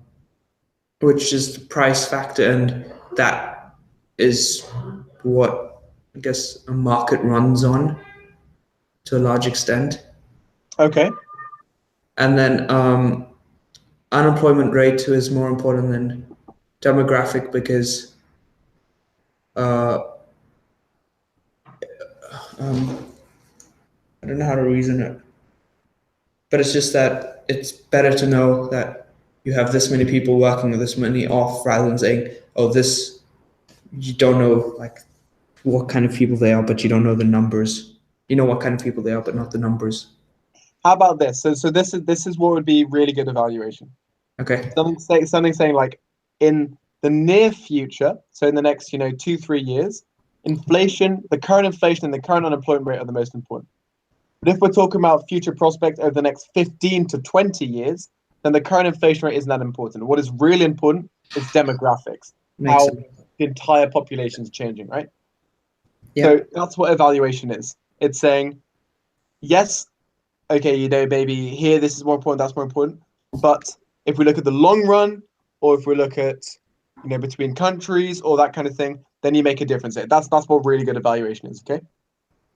price factor, and that is what I guess a market runs on to a large extent. Okay. And then unemployment rate is more important than demographic because I don't know how to reason it, but it's just that it's better to know that you have this many people working or this many off rather than saying, oh, this, you don't know like what kind of people they are, but you don't know the numbers. You know what kind of people they are, but not the numbers. How about this? So this is what would be really good evaluation. Okay. Something saying like in the near future, so in the next 2-3 years, inflation, the current inflation and the current unemployment rate are the most important. But if we're talking about future prospects over the next 15 to 20 years, then the current inflation rate isn't that important. What is really important is demographics, Makes how sense. the entire population is changing, right? Yeah. So that's what evaluation is. It's saying, yes, okay, maybe here this is more important, that's more important. But if we look at the long run, or if we look at between countries or that kind of thing, then you make a difference. That's what really good evaluation is, okay?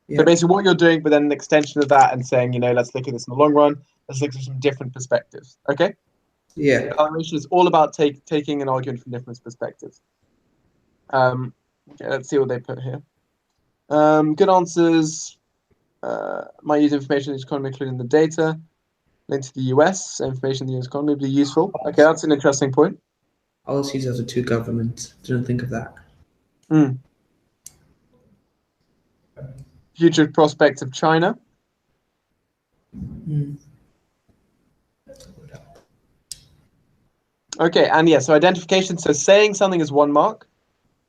Yeah. So basically what you're doing, but then an extension of that and saying, let's look at this in the long run. Let's look at some different perspectives, okay? Yeah. Evaluation is all about taking an argument from different perspectives. Okay, let's see what they put here. Good answers. Might use information in the economy, including the data. Link to the US, information in the US economy would be useful. Okay, that's an interesting point. Policies of the two governments. Didn't think of that. Future prospects of China. Okay, and yeah, so identification. So saying something is 1 mark.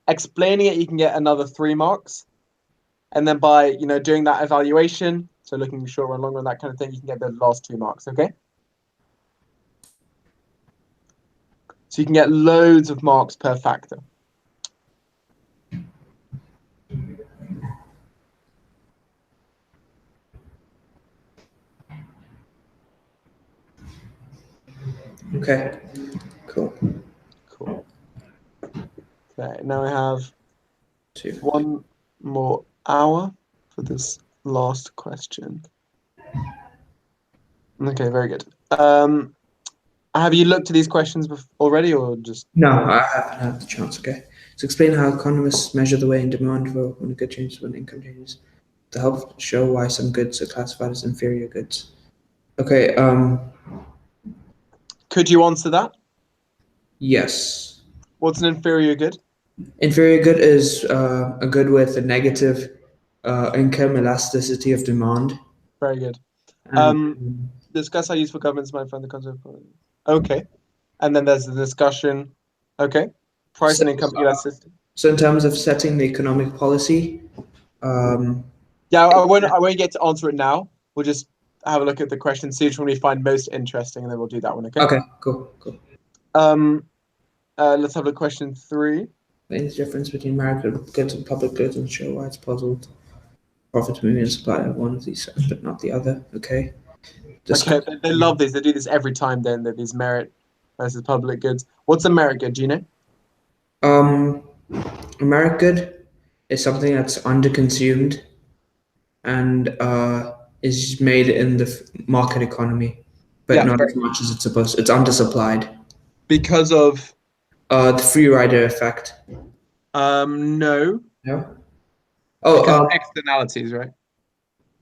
Explaining it, you can get another 3 marks. And then by doing that evaluation, so looking short run, long run, that kind of thing, you can get the last 2 marks. Okay. So you can get loads of marks per factor. Okay. Cool. Cool. Okay, now I have 2. 1 more hour for this last question. Okay, very good. Have you looked at these questions already, or just? No, I haven't had the chance. Okay. So explain how economists measure the way in demand for when a good changes, when income changes, to help show why some goods are classified as inferior goods. Okay. Could you answer that? Yes. What's an inferior good? Inferior good is a good with a negative income elasticity of demand. Very good. And, Discuss how useful governments might find the concept. Okay. And then there's the discussion. Okay. Price and income elasticity. So in terms of setting the economic policy, yeah, I won't get to answer it now. We'll just have a look at the question, see which one we find most interesting, and then we'll do that one. Okay. Okay. Cool. Let's have a look at question 3. The difference between market goods and public goods and show why it's puzzled. Profit moving and supply of one of these, but not the other. Okay. Okay, they love these. They do this every time. Then that these merit versus public goods. What's a merit good? Do you know? A merit good is something that's underconsumed and is made in the market economy, but not as much as it's supposed. It's undersupplied because of the free rider effect. No. No. Oh, externalities, right?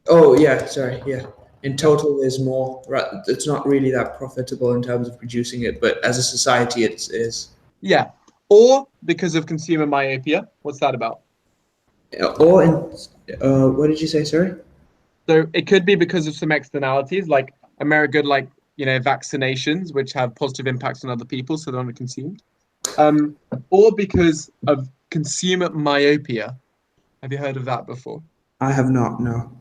Oh yeah, sorry, yeah. In total, there's more. It's not really that profitable in terms of producing it, but as a society, it is. Yeah, or because of consumer myopia. What's that about? Or in what did you say? Sorry. So it could be because of some externalities, like a merit good, like vaccinations, which have positive impacts on other people, so they're not consumed. Or because of consumer myopia. Have you heard of that before? I have not. No.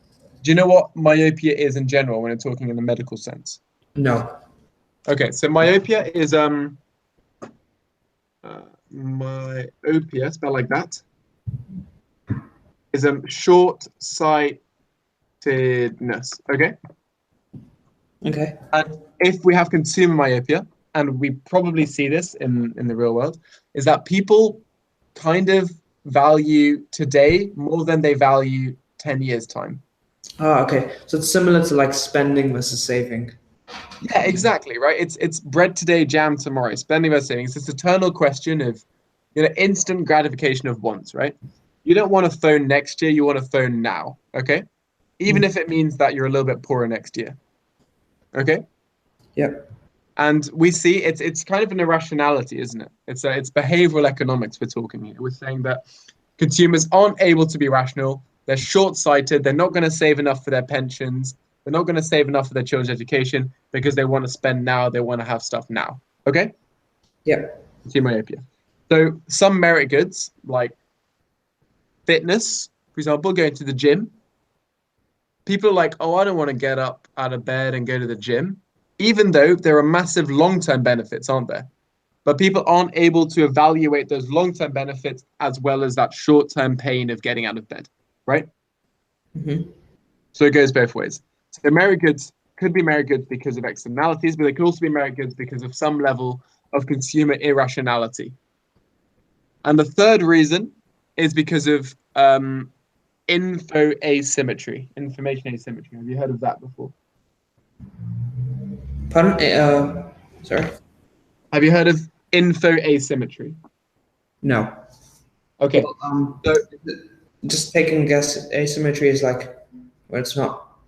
Do you know what myopia is in general when we're talking in the medical sense? No. Okay, so myopia is myopia, spelled like that, is short-sightedness. Okay. Okay. And if we have consumer myopia, and we probably see this in the real world, is that people kind of value today more than they value 10 years time. Oh, okay. So it's similar to like spending versus saving. Yeah, exactly, right? It's bread today, jam tomorrow. Spending versus saving. It's this eternal question of instant gratification of wants, right? You don't want a phone next year, you want a phone now, okay? Even if it means that you're a little bit poorer next year. Okay? Yep. And we see it's kind of an irrationality, isn't it? It's behavioral economics we're talking here. We're saying that consumers aren't able to be rational. They're short-sighted. They're not going to save enough for their pensions. They're not going to save enough for their children's education because they want to spend now. They want to have stuff now. Okay? Yep. Consumer myopia. So some merit goods, like fitness, for example, going to the gym. People are like, oh, I don't want to get up out of bed and go to the gym, even though there are massive long-term benefits, aren't there? But people aren't able to evaluate those long-term benefits as well as that short-term pain of getting out of bed, right? Mm-hmm. So it goes both ways. So merit goods could be merit goods because of externalities, but they could also be merit goods because of some level of consumer irrationality. And the third reason is because of information asymmetry. Have you heard of that before? Pardon? Sorry? Have you heard of info asymmetry? No. Okay. So Just taking a guess, asymmetry is like where it's not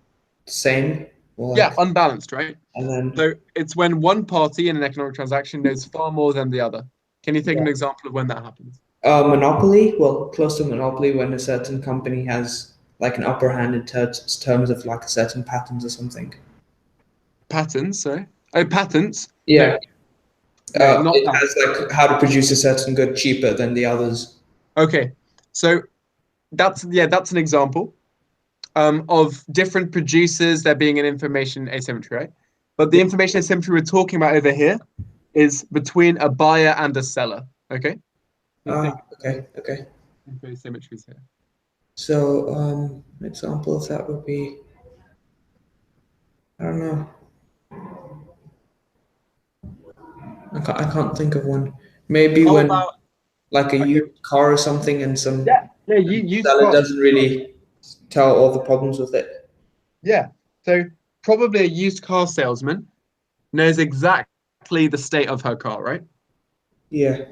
the same. Or yeah, like, unbalanced, right? and then So it's when one party in an economic transaction knows far more than the other. Can you think of an example of when that happens? monopoly, well, close to monopoly, when a certain company has like an upper hand in terms of like certain patents or something. Patents, sorry. Oh, patents? Yeah. No, not It that. has like how to produce a certain good cheaper than the others. Okay. So that's an example of different producers there being an information asymmetry, right? But the information asymmetry we're talking about over here is between a buyer and a seller. Okay? Okay. Info asymmetries here. So, an example of that would be, I don't know. I can't think of one. Maybe How when about like a okay, used car or something, and some you use seller cars. doesn't really tell all the problems with it. Yeah. So probably a used car salesman knows exactly the state of her car, right? Yeah.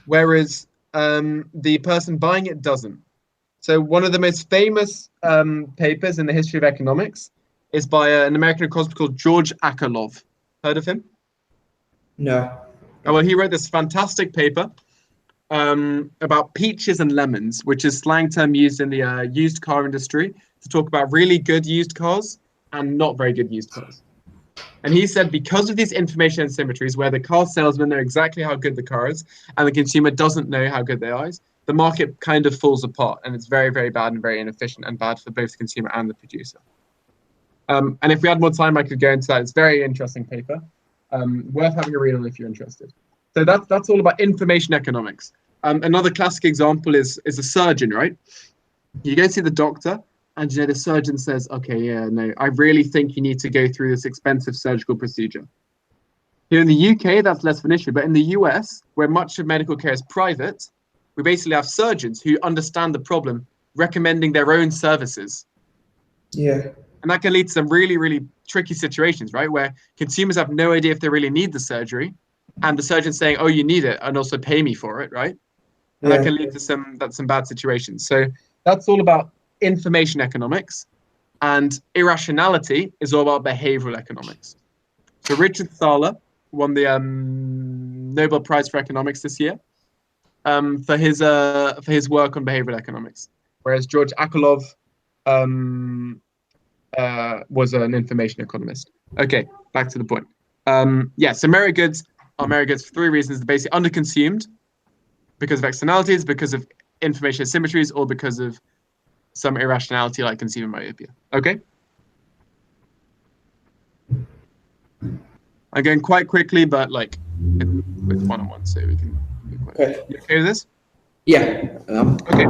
Whereas the person buying it doesn't. So one of the most famous papers in the history of economics is by an American economist called George Akerlof. Heard of him? No. Oh, well, he wrote this fantastic paper about peaches and lemons, which is slang term used in the used car industry to talk about really good used cars and not very good used cars. And he said because of these information asymmetries, where the car salesman know exactly how good the car is and the consumer doesn't know how good they are, the market kind of falls apart, and it's very, very bad and very inefficient and bad for both the consumer and the producer. And if we had more time, I could go into that. It's a very interesting paper, worth having a read on if you're interested. So that's all about information economics. Another classic example is a surgeon, right? You go see the doctor, and the surgeon says, okay, yeah, no, I really think you need to go through this expensive surgical procedure. Here in the UK, that's less of an issue, but in the US, where much of medical care is private, we basically have surgeons who understand the problem, recommending their own services. Yeah. And that can lead to some really, really tricky situations, right? Where consumers have no idea if they really need the surgery, and the surgeon's saying, oh, you need it, and also pay me for it, right? And that can lead to some bad situations. So that's all about information economics, and irrationality is all about behavioral economics. So Richard Thaler won the Nobel Prize for Economics this year for his work on behavioral economics, whereas George Akerlof was an information economist. Okay, back to the point. So merit goods are merit goods for three reasons: they're basically underconsumed because of externalities, because of information asymmetries, or because of some irrationality like consumer myopia. Okay? I'm going quite quickly, but like with one-on-one, so we can be quite. Okay. You okay with this? Yeah. Okay.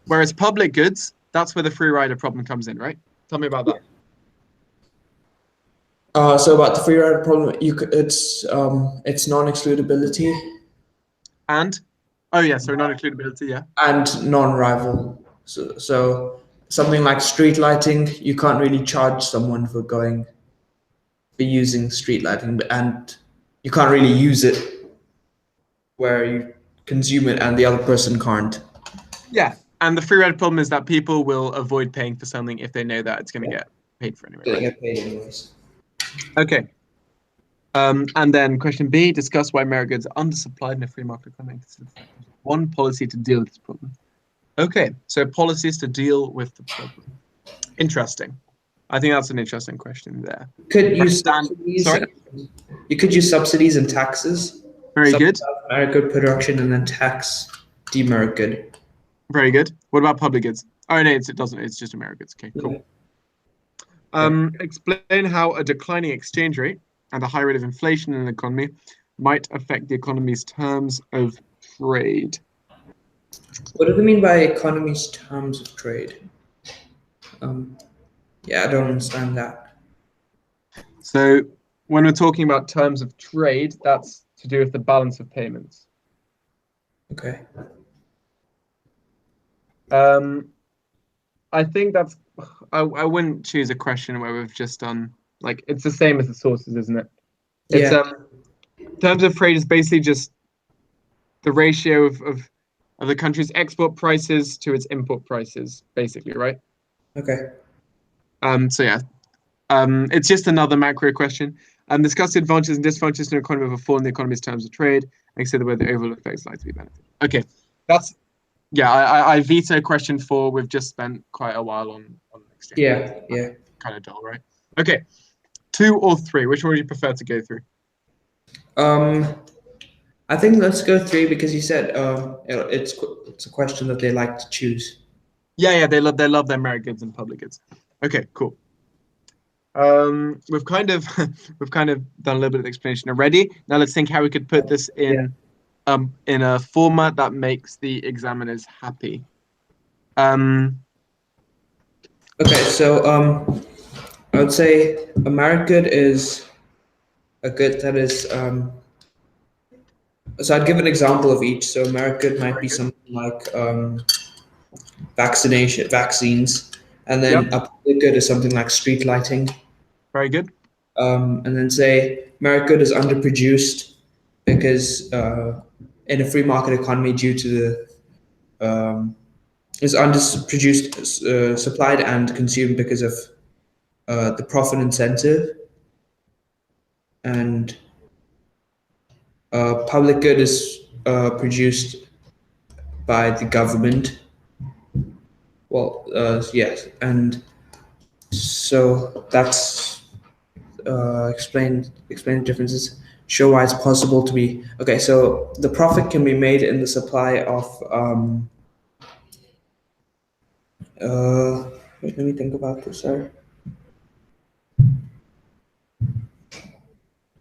Whereas public goods, that's where the free rider problem comes in, right? Tell me about that. So about the free rider problem, it's non-excludability. And non-includability, yeah. And non-rival. So something like street lighting, you can't really charge someone for using street lighting, and you can't really use it where you consume it and the other person can't. Yeah, and the free rider problem is that people will avoid paying for something if they know that it's going to get paid for anyway. Right? Get paid anyways. Okay. And then question B, discuss why merit goods are undersupplied in a free market economy. One policy to deal with this problem. Okay, so policies to deal with the problem. Interesting. I think that's an interesting question there. You could use subsidies and taxes. Very good. Merit good production and then tax demerit good. Very good. What about public goods? Oh no, it doesn't. It's just merit goods. Okay, cool. Explain how a declining exchange rate and a high rate of inflation in an economy might affect the economy's terms of trade. What do they mean by economy's terms of trade? Yeah, I don't understand that. So when we're talking about terms of trade, that's to do with the balance of payments. Okay. I think that's. I wouldn't choose a question where we've just done like it's the same as the sources, isn't it? It's terms of trade is basically just the ratio of the country's export prices to its import prices, basically, right? Okay. So yeah, it's just another macro question. Discuss the advantages and disadvantages in an economy of a fall in the economy's terms of trade and consider whether the overall effects are likely to be beneficial. Okay, that's yeah. I veto question 4. We've just spent quite a while on exchange. Yeah. Kind of dull, right? Okay, 2 or 3. Which one would you prefer to go through? I think let's go 3 because you said it's a question that they like to choose. Yeah. They love their merit goods and public goods. Okay, cool. We've kind of done a little bit of explanation already. Now let's think how we could put this in a format that makes the examiners happy. Okay, so I would say a merit good is a good that is so I'd give an example of each. So a merit good might be something like vaccines, and then a public good is something like street lighting. Very good. And then say merit good is underproduced because in a free market economy due to the is underproduced, supplied and consumed because of the profit incentive, and public good is produced by the government. Well, yes, and so that's explain the differences. Show why it's possible to be okay. So the profit can be made in the supply of. Wait, let me think about this. Sorry.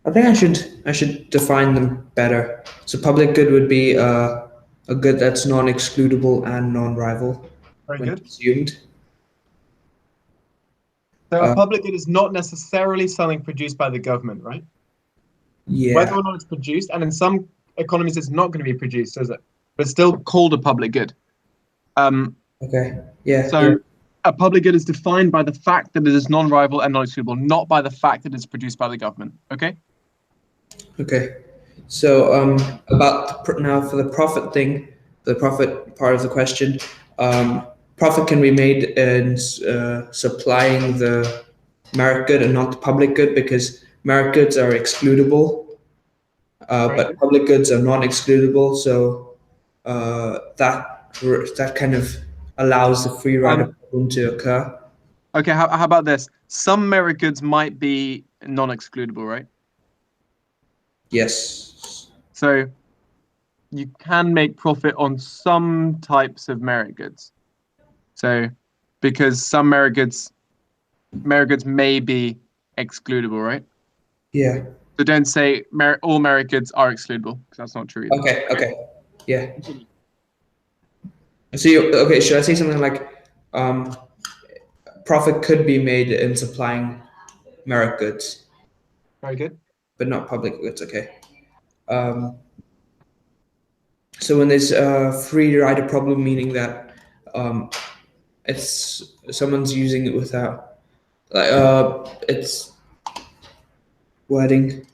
I think I should define them better. So public good would be a good that's non-excludable and non-rival Very when good. consumed. So a public good is not necessarily something produced by the government, right? Yeah. Whether or not it's produced, and in some economies it's not going to be produced, is it? But it's still called a public good. Okay. Yeah. So a public good is defined by the fact that it is non-rival and non-excludable, not by the fact that it's produced by the government. Okay. Okay. So now for the profit thing, the profit part of the question, profit can be made in supplying the merit good and not the public good because merit goods are excludable, but public goods are non-excludable. So that kind of allows the free rider problem to occur. Okay. How about this? Some merit goods might be non-excludable, right? Yes. So you can make profit on some types of merit goods. So because some merit goods may be excludable, right? Yeah. So don't say all merit goods are excludable because that's not true either. Okay. Yeah. So should I say something like profit could be made in supplying merit goods? Very good. But not public goods, okay. So when there's a free rider problem, meaning that it's someone's using it without, it's wording.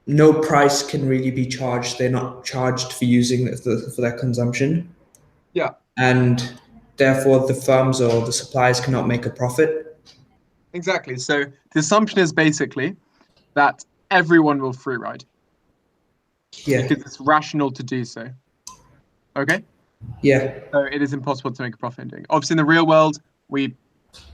No price can really be charged. They're not charged for using it for their consumption. Yeah. And therefore, the firms or the suppliers cannot make a profit. Exactly. So the assumption is basically that everyone will free ride. Yeah. Because it's rational to do so. Okay? Yeah. So it is impossible to make a profit in doing it. Obviously, in the real world, we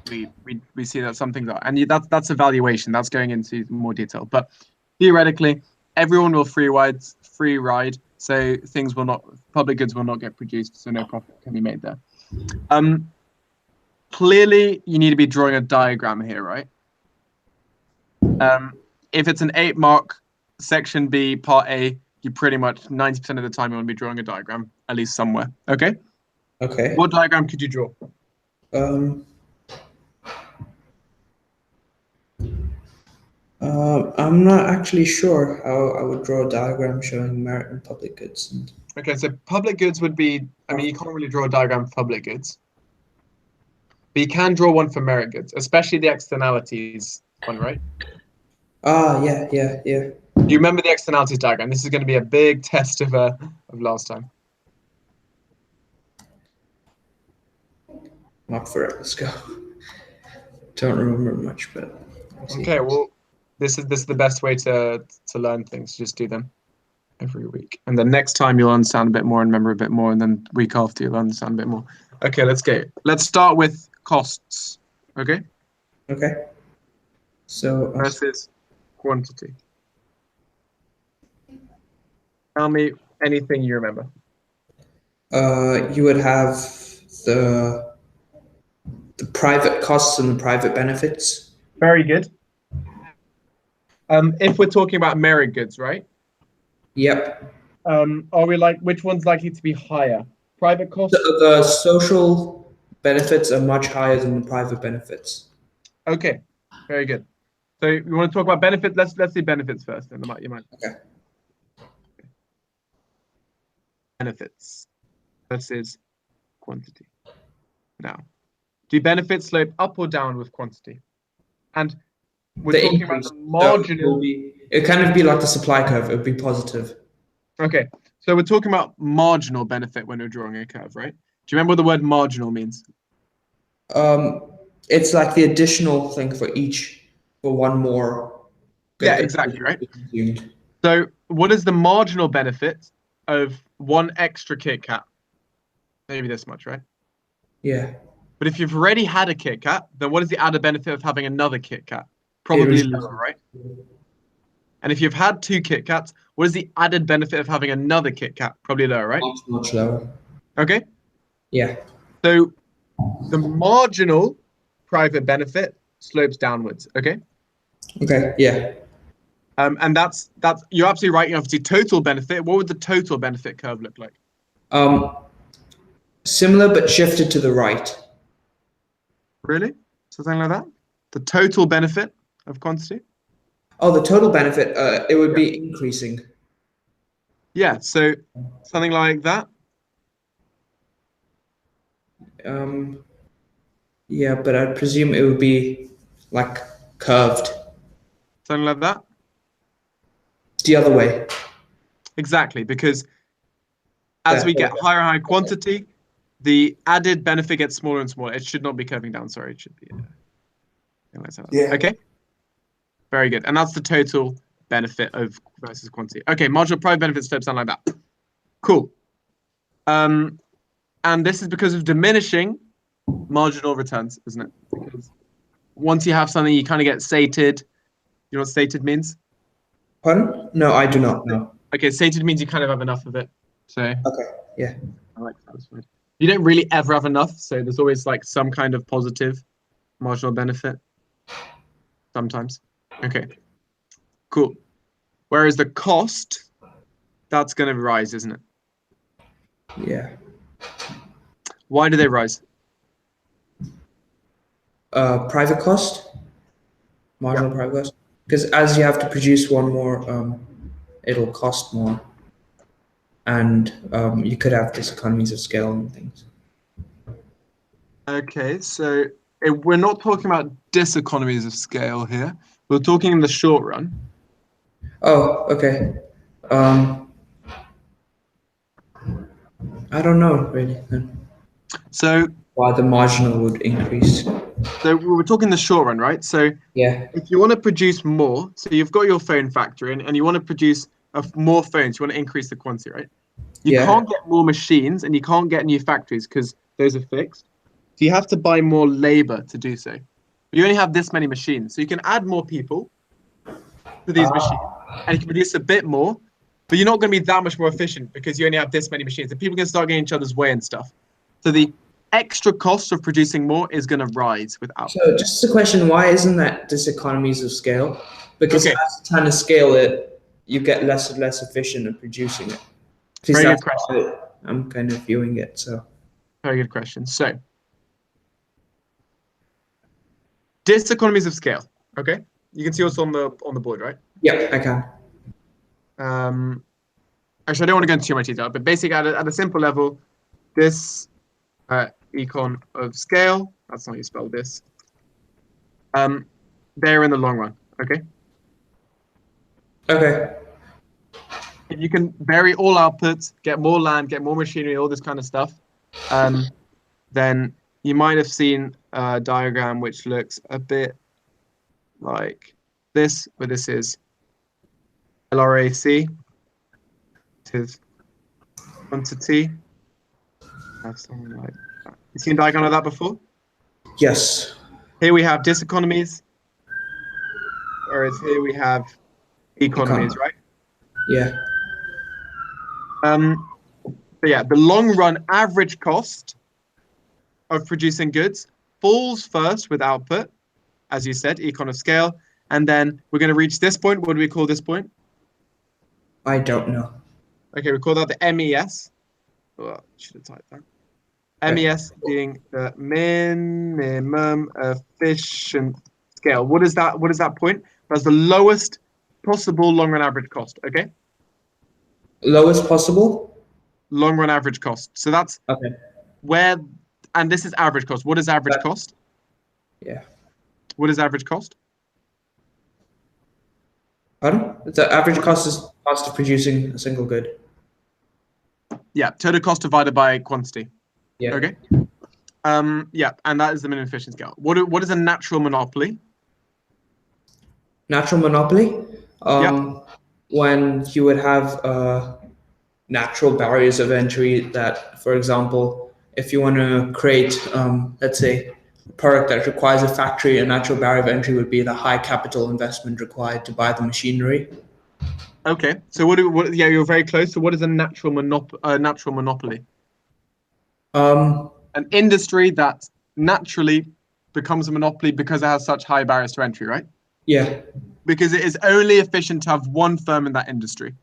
see that some things are, and that's evaluation. That's going into more detail. But theoretically, everyone will free ride, so public goods will not get produced, so no profit can be made there. Clearly, you need to be drawing a diagram here, right? If it's an 8-mark section B, part A, you pretty much 90% of the time you want to be drawing a diagram, at least somewhere. Okay? Okay. What diagram could you draw? I'm not actually sure how I would draw a diagram showing merit in public goods. Okay, so public goods would be, I mean, you can't really draw a diagram for public goods. But you can draw one for merit goods, especially the externalities one, right? Yeah. Do you remember the externalities diagram? This is going to be a big test of last time. I'm up for it. Let's go. Don't remember much, but okay. Well, this is the best way to learn things. Just do them every week, and then next time you'll understand a bit more and remember a bit more, and then week after you'll understand a bit more. Okay, let's go. Let's start with costs. Okay. Okay. So versus quantity. Tell me anything you remember. You would have the private costs and the private benefits. Very good. If we're talking about merit goods, right? Yep. Are we like, which one's likely to be higher? Private costs? The social benefits are much higher than the private benefits. Okay, very good. So you want to talk about benefits? Let's see benefits first, then you might. Okay. Benefits versus quantity. Now, do benefits slope up or down with quantity? And we're talking about the marginal. It kind of be like the supply curve. It would be positive. Okay, so we're talking about marginal benefit when we're drawing a curve, right? Do you remember what the word marginal means? It's like the additional thing for one more. Yeah, exactly, right? So what is the marginal benefit of one extra Kit Kat? Maybe this much, right? Yeah. But if you've already had a Kit Kat, then what is the added benefit of having another Kit Kat? Probably lower, right? And if you've had 2 Kit Kats, what is the added benefit of having another Kit Kat? Probably lower, right? Much lower. Okay. Yeah. So the marginal private benefit slopes downwards. Okay. Okay. Yeah. And that's you're absolutely right. You obviously total benefit. What would the total benefit curve look like? Similar but shifted to the right. Really? Something like that? The total benefit of quantity? Oh, the total benefit, it would be increasing. Yeah, so something like that? Yeah, but I presume it would be like curved. Something like that? The other way. Exactly, because as we get higher and higher quantity, the added benefit gets smaller and smaller. It should not be curving down, sorry, it should be. Yeah. Okay. Very good. And that's the total benefit of versus quantity. Okay, marginal private benefit slopes down like that. Cool. And this is because of diminishing marginal returns, isn't it? Because once you have something, you kind of get sated. You know what sated means? Pardon? No, I do not know. Okay, sated means you kind of have enough of it. So okay, yeah. I like satisfied. You don't really ever have enough, so there's always like some kind of positive marginal benefit. Sometimes. Okay. Cool. Whereas the cost, that's going to rise, isn't it? Yeah. Why do they rise? Private cost, marginal private cost, because as you have to produce one more, it'll cost more, and you could have diseconomies of scale and things. Okay, so we're not talking about diseconomies of scale here. We're talking in the short run. Oh, okay. I don't know really. So why the marginal would increase? So we're talking the short run, right? So yeah, if you want to produce more, so you've got your phone factory and you want to produce more phones, you want to increase the quantity, right? You can't get more machines and you can't get new factories because those are fixed. So you have to buy more labor to do so. You only have this many machines, so you can add more people to these machines. and you can produce a bit more, but you're not going to be that much more efficient because you only have this many machines, and people are going to start getting each other's way and stuff. So the extra cost of producing more is going to rise with output. So just a question, why isn't that this economies of scale? Because as you trying to scale it, you get less and less efficient at producing it. Very good question. I'm kind of viewing it. So very good question. So diseconomies of scale. Okay, you can see what's on the board, right? Yeah, I can. Actually, I don't want to go into too much detail, but basically at a simple level, this econ of scale, that's not how you spell this, they're in the long run, okay? Okay. If you can vary all outputs, get more land, get more machinery, all this kind of stuff, then you might have seen a diagram which looks a bit like this, where this is LRAC, it is quantity, something like that. You seen a diagram of that before? Yes. Here we have diseconomies, whereas here we have economies, right? Yeah. But yeah, the long run average cost of producing goods falls first with output, as you said, econ of scale, and then we're going to reach this point. What do we call this point? I don't know. Okay, we call that the MES. Oh, should have typed that. MES being the minimum efficient scale. What is that? What is that point? That's the lowest possible long run average cost. Okay. Lowest possible long run average cost. So that's where, and this is average cost. What is average cost? Yeah. What is average cost? Pardon? The average cost is cost of producing a single good. Yeah, total cost divided by quantity. Yeah. Okay. Yeah, and that is the minimum efficient scale. What is a natural monopoly? Natural monopoly? When you would have natural barriers of entry that, for example, if you want to create, let's say, a product that requires a factory, a natural barrier of entry would be the high capital investment required to buy the machinery. Okay, so yeah, you're very close. So what is a natural monopoly? An industry that naturally becomes a monopoly because it has such high barriers to entry, right? Yeah. Because it is only efficient to have one firm in that industry.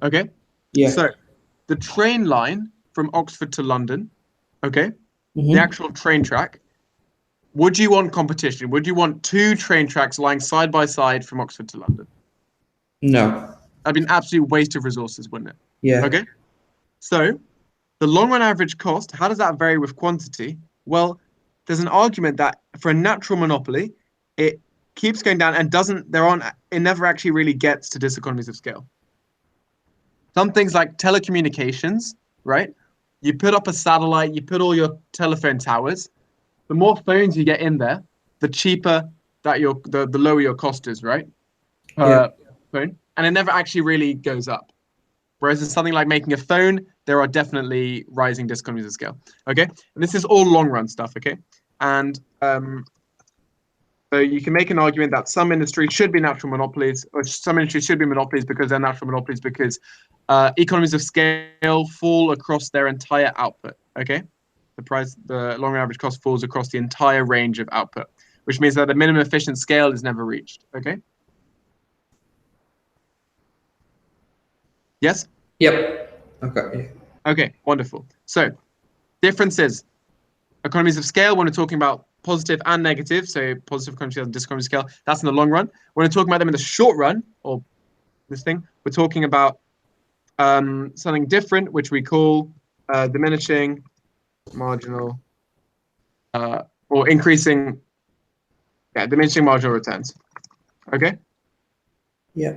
Okay? Yeah. So the train line from Oxford to London, okay? Mm-hmm. The actual train track. Would you want competition? Would you want two train tracks lying side by side from Oxford to London? No. That'd be an absolute waste of resources, wouldn't it? Yeah. Okay? So the long run average cost, how does that vary with quantity? Well, there's an argument that for a natural monopoly, it keeps going down and it never actually really gets to diseconomies of scale. Some things like telecommunications, right? You put up a satellite, you put all your telephone towers, the more phones you get in there, the cheaper that the lower your cost is, right? Phone. And it never actually really goes up. Whereas in something like making a phone, there are definitely rising diseconomies of scale. Okay? And this is all long run stuff, okay? And so you can make an argument that some industries should be natural monopolies, or some industries should be monopolies because they're natural monopolies because economies of scale fall across their entire output, okay? The long run average cost falls across the entire range of output, which means that the minimum efficient scale is never reached, okay? Yes? Yep. Okay. Okay, wonderful. So, differences. Economies of scale, when we're talking about positive and negative, so positive economies and diseconomies of scale, that's in the long run. When we're talking about them in the short run, or this thing, we're talking about something different, which we call diminishing marginal, or increasing, diminishing marginal returns. Okay? Yeah.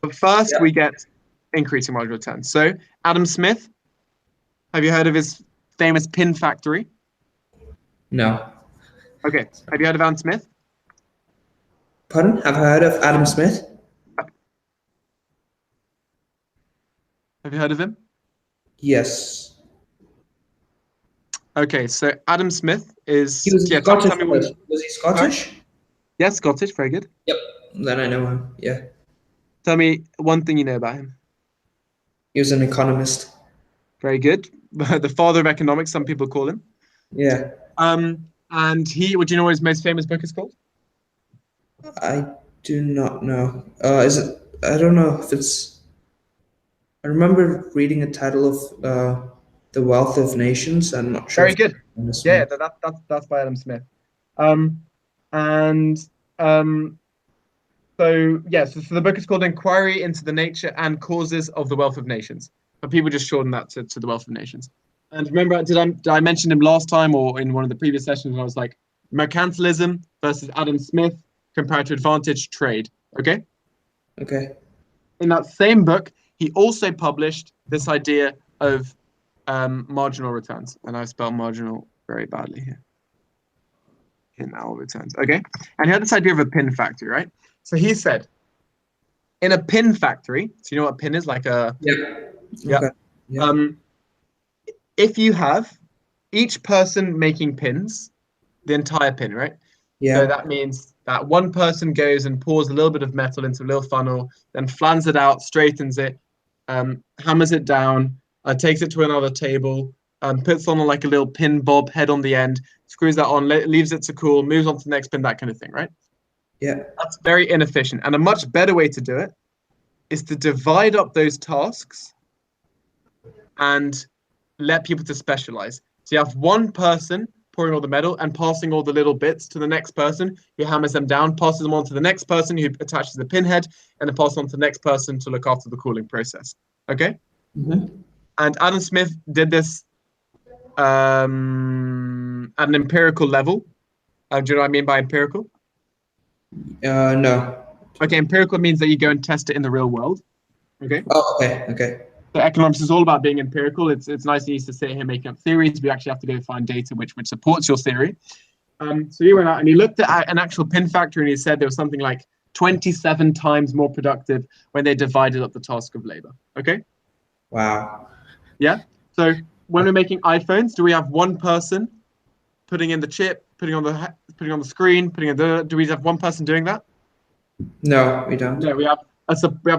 But first, we get increasing marginal returns. So, Adam Smith, have you heard of his famous pin factory? No. Okay. Have you heard of Adam Smith? Pardon? Have I heard of Adam Smith? Have you heard of him? Yes. Okay, so Adam Smith is... He was Scottish. Was he Scottish? Yes, Scottish. Very good. Yep. Then I know him. Yeah. Tell me one thing you know about him. He was an economist. Very good. The father of economics, some people call him. Yeah. And would you know what his most famous book is called? I do not know. Is it? I don't know if it's. I remember reading a title of The Wealth of Nations. I'm not sure. Very good. Yeah, that's by Adam Smith. Um, and so yes, so the book is called Inquiry into the Nature and Causes of the Wealth of Nations. But people just shorten that to the Wealth of Nations. And remember, did I mention him last time or in one of the previous sessions when I was like mercantilism versus Adam Smith comparative advantage trade? Okay. Okay. In that same book, he also published this idea of marginal returns, and I spell marginal very badly here. In our returns, okay. And he had this idea of a pin factory, right? So he said, in a pin factory, so you know what a pin is, like a Yeah. Okay. Yeah. If you have each person making pins, the entire pin, right? Yeah. So that means that one person goes and pours a little bit of metal into a little funnel, then flans it out, straightens it, hammers it down, takes it to another table, puts on like a little pin bob head on the end, screws that on, leaves it to cool, moves on to the next pin, that kind of thing, right? Yeah. That's very inefficient. And a much better way to do it is to divide up those tasks and let people to specialize. So you have one person pouring all the metal and passing all the little bits to the next person who hammers them down, passes them on to the next person who attaches the pinhead, and then passes on to the next person to look after the cooling process. Okay? Mm-hmm. And Adam Smith did this at an empirical level. Do you know what I mean by empirical? No. Okay, empirical means that you go and test it in the real world. Okay? Oh, okay. Okay. So economics is all about being empirical. It's nice and easy to sit here making up theories, but you actually have to go find data which supports your theory. So he went out and he looked at an actual pin factory and he said there was something like 27 times more productive when they divided up the task of labor. Okay? Wow. Yeah? So when we're making iPhones, do we have one person putting in the chip, putting on the screen, do we have one person doing that? No, we don't. No, we have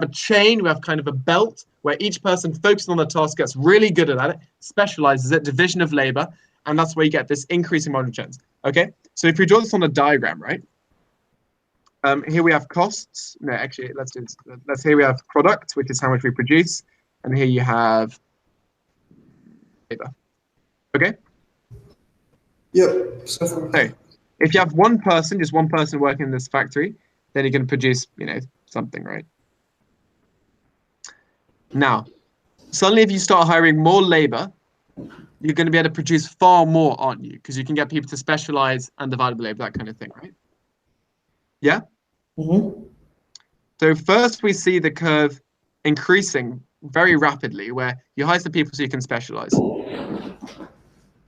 a chain, we have kind of a belt where each person focuses on the task, gets really good at it, specializes it, division of labor, and that's where you get this increasing marginal returns. Okay, so if we draw this on a diagram, right? Here we have costs. No, actually, let's do this. Here we have product, which is how much we produce, and here you have labor. Okay. Yep. So if you have one person, just one person working in this factory, then you're going to produce, something, right? Now, suddenly if you start hiring more labor, you're going to be able to produce far more, aren't you? Because you can get people to specialize and divide the labor, that kind of thing, right? Yeah? Mm-hmm. So first we see the curve increasing very rapidly where you hire some people so you can specialize.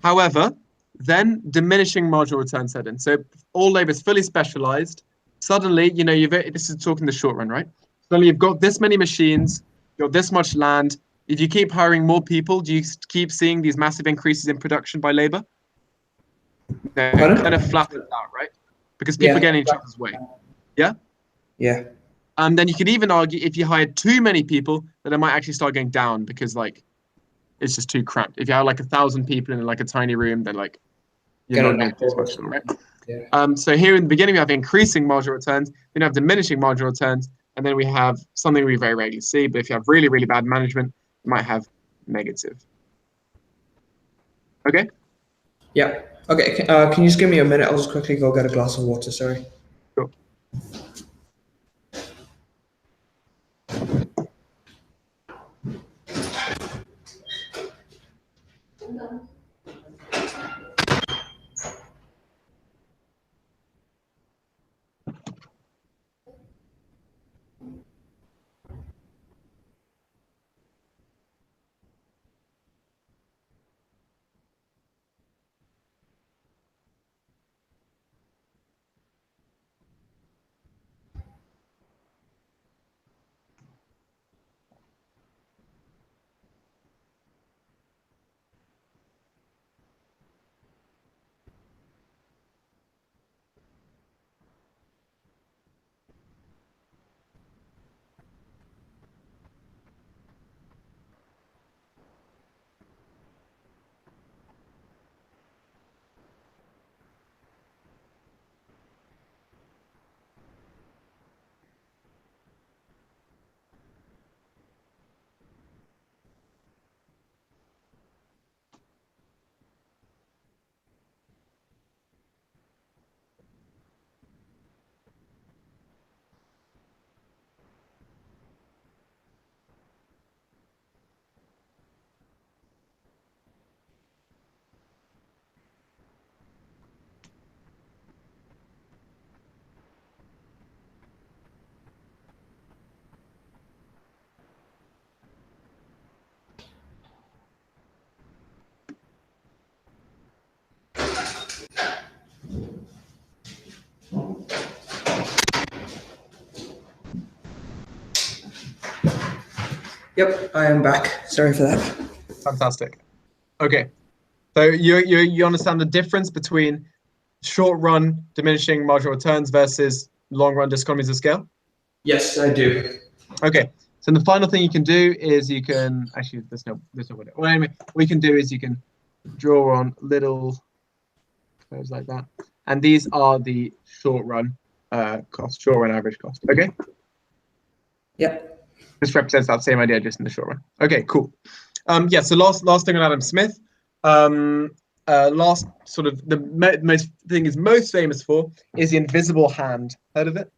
However, then diminishing marginal return set in. So all labor is fully specialized. Suddenly, this is talking the short run, right? Suddenly you've got this many machines, you've got this much land. If you keep hiring more people, do you keep seeing these massive increases in production by labor? No, kind of flattens out, right? Because people get in each other's way. Yeah? Yeah. And then you could even argue if you hired too many people, that it might actually start going down because it's just too cramped. If you have 1,000 people in a tiny room, then you're not going to do as much, right? Yeah. So here in the beginning, we have increasing marginal returns, then we have diminishing marginal returns, and then we have something we very rarely see, but if you have really, really bad management, you might have negative. Okay? Yeah. Okay. Can you just give me a minute? I'll just quickly go get a glass of water. Sorry. Sure. Yep, I am back. Sorry for that. Fantastic. Okay, so you understand the difference between short run diminishing marginal returns versus long run diseconomies of scale? Yes, I do. Okay, so the final thing you can do is you can actually there's no way. Well, anyway, what you can do is you can draw on little curves like that, and these are the short run cost, short run average cost. Okay. Yep. This represents that same idea just in the short run. Okay, cool. Yeah. So last thing on Adam Smith. Last sort of the most thing is most famous for is the invisible hand. Heard of it?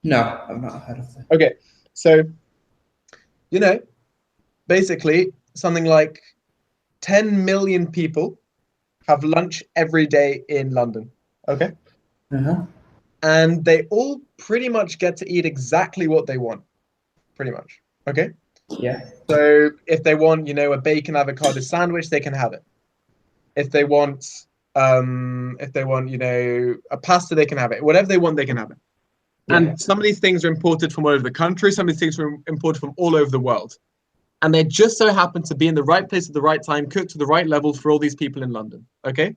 No, I've not heard of that. Okay, so basically something like 10 million people have lunch every day in London. Okay, and they all pretty much get to eat exactly what they want, pretty much. Okay. Yeah. So if they want, a bacon avocado sandwich, they can have it. If they want, a pasta, they can have it. Whatever they want, they can have it. Yeah. And some of these things are imported from all over the country. Some of these things are imported from all over the world. And they just so happen to be in the right place at the right time, cooked to the right levels for all these people in London. Okay.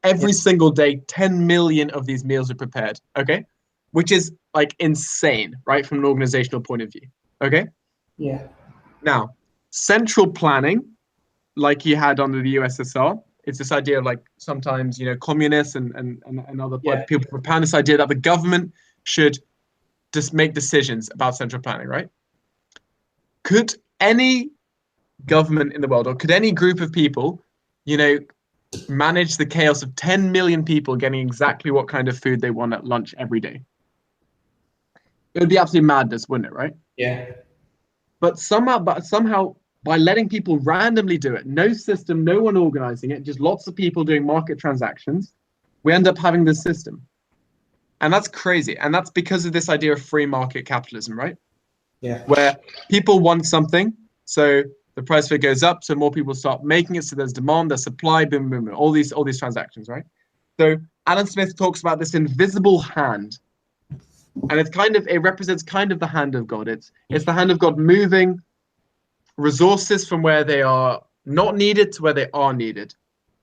Every single day, 10 million of these meals are prepared. Okay. Which is like insane, right? From an organizational point of view. Okay. Yeah. Now, central planning, like you had under the USSR, it's this idea of like sometimes, communists and other people propound this idea that the government should just make decisions about central planning, right? Could any government in the world, or could any group of people, manage the chaos of 10 million people getting exactly what kind of food they want at lunch every day? It would be absolute madness, wouldn't it, right? Yeah. But somehow, by letting people randomly do it, no system, no one organizing it, just lots of people doing market transactions, we end up having this system. And that's crazy. And that's because of this idea of free market capitalism, right? Yeah. Where people want something, so the price of it goes up, so more people start making it, so there's demand, there's supply, boom, boom, boom, all these transactions, right? So Adam Smith talks about this invisible hand. And it represents kind of the hand of God. It's the hand of God moving resources from where they are not needed to where they are needed,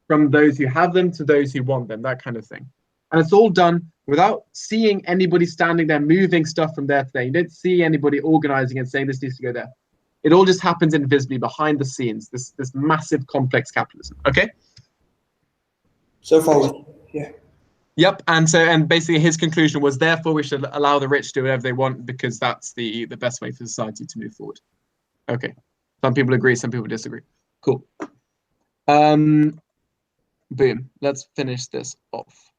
from those who have them to those who want them, that kind of thing. And it's all done without seeing anybody standing there moving stuff from there to there. You don't see anybody organizing and saying this needs to go there. It all just happens invisibly behind the scenes, this massive complex capitalism. Okay? So far, yeah. Yep, and basically his conclusion was, therefore we should allow the rich to do whatever they want because that's the best way for society to move forward. Okay, some people agree, some people disagree. Cool. Boom. Let's finish this off.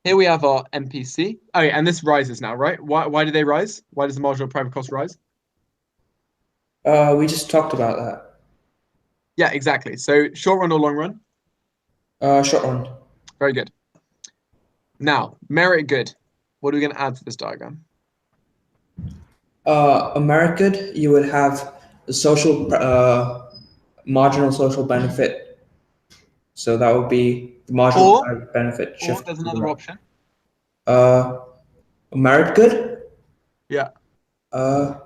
Here we have our MPC. Oh, yeah, and this rises now, right? Why do they rise? Why does the marginal private cost rise? We just talked about that. Yeah, exactly. So short run or long run? Short run. Very good. Now, merit good. What are we going to add to this diagram? A merit good, you would have the social marginal social benefit. So that would be the marginal private benefit. Or there's another option. A merit good? Yeah. I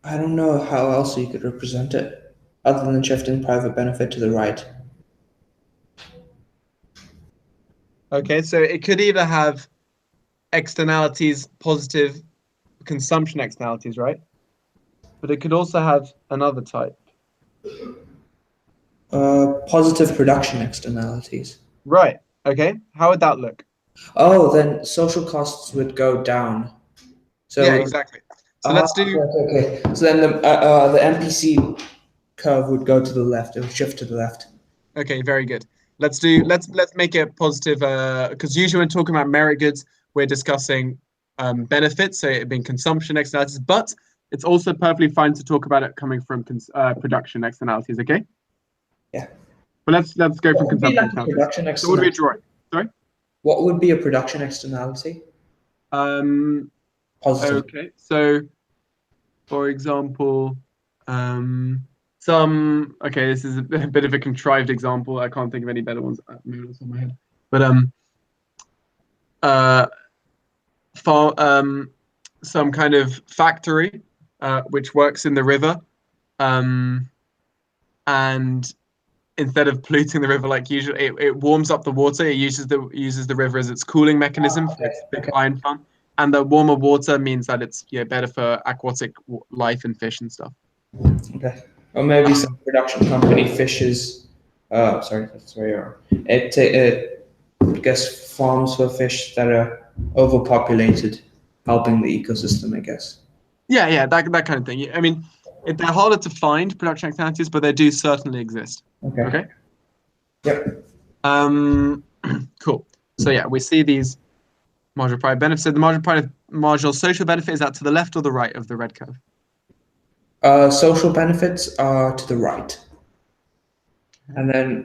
don't know how else you could represent it other than shifting private benefit to the right. Okay, so it could either have externalities, positive consumption externalities, right? But it could also have another type. Positive production externalities. Right. Okay. How would that look? Oh, then social costs would go down. So yeah, exactly. So let's do. Okay. So then the MPC curve would go to the left. It would shift to the left. Okay, very good. Let's make it positive because usually when talking about merit goods, we're discussing benefits, so it being consumption externalities, but it's also perfectly fine to talk about it coming from production externalities. Okay. Yeah. But let's go from consumption externalities. So what are we drawing? Sorry. What would be a production externality? Positive. Okay, so for example, this is a bit of a contrived example. I can't think of any better ones at the moment on my head. But some kind of factory which works in the river, and instead of polluting the river like usual, it warms up the water. It uses the river as its cooling mechanism for its big iron plant. And the warmer water means that it's better for aquatic life and fish and stuff. Okay. Or maybe some production company fishes. Sorry, that's very wrong. It I guess farms for fish that are overpopulated, helping the ecosystem, I guess. Yeah, that kind of thing. I mean, they're harder to find production externalities, but they do certainly exist. Okay. Yep. Cool. So yeah, we see these marginal private benefits. So the marginal social benefit, is that to the left or the right of the red curve? Social benefits are to the right. And then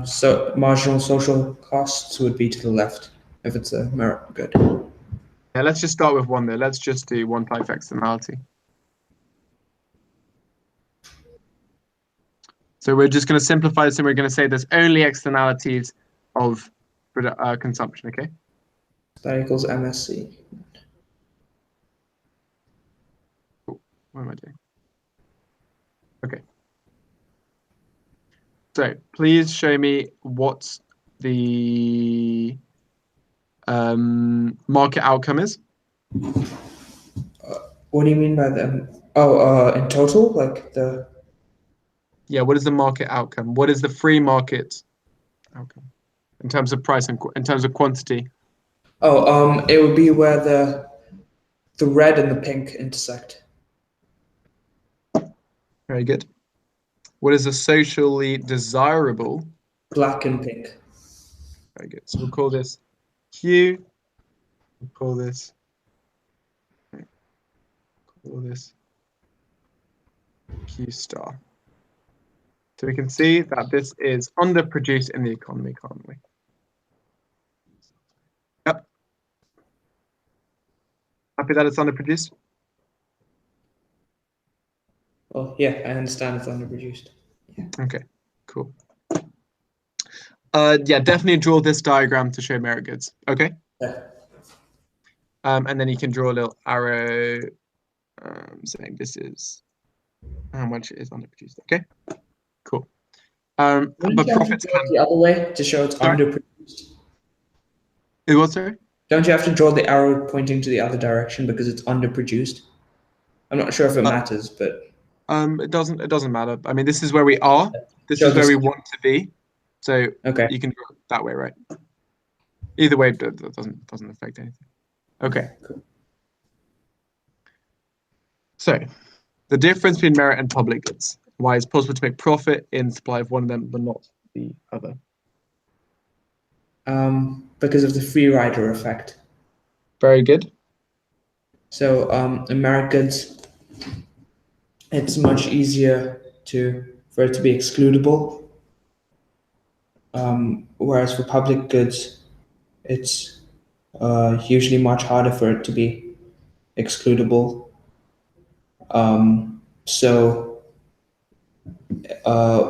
so marginal social costs would be to the left if it's a merit good. Yeah, let's just start with one there. Let's just do one type externality. So we're just going to simplify this and we're going to say there's only externalities of consumption, okay? That equals MSC. Cool. What am I doing? Okay. So please show me what the market outcome is. What do you mean by the? Oh, in total, like the. Yeah, what is the market outcome? What is the free market outcome in terms of price and in terms of quantity? Oh, it would be where the red and the pink intersect. Very good. What is a socially desirable? Black and pink. Very good. So we'll call this Q. We'll call this. Call this Q star. So we can see that this is underproduced in the economy, can't we? Yep. Happy that it's underproduced? Oh yeah, I understand it's underproduced. Yeah. Okay, cool. Yeah, definitely draw this diagram to show merit goods. Okay. Yeah. And then you can draw a little arrow saying this is how much it is underproduced. Okay. Cool. But profits can the other way to show it's underproduced. It was, sorry? Don't you have to draw the arrow pointing to the other direction because it's underproduced? I'm not sure if it matters, but it doesn't matter. I mean, this is where we are. This is where we want to be. So okay, you can draw it that way, right? Either way, that doesn't affect anything. Okay. Cool. So the difference between merit and public goods. Why it's possible to make profit in supply of one of them, but not the other. Because of the free rider effect. Very good. So in merit goods, it's much easier for it to be excludable. Whereas for public goods, it's usually much harder for it to be excludable.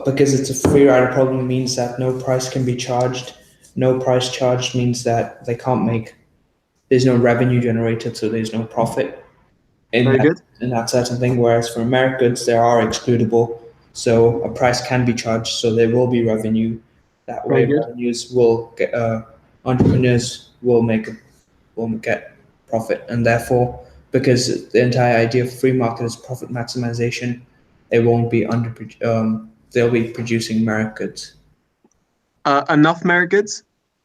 Because it's a free rider problem means that no price can be charged. No price charged means that there's no revenue generated, so there's no profit in that certain thing. Whereas for merit goods, they are excludable, so a price can be charged, so there will be revenue. That way, revenues will get entrepreneurs will get profit, and therefore, because the entire idea of free market is profit maximization, they won't be they'll be producing merit goods. Enough merit goods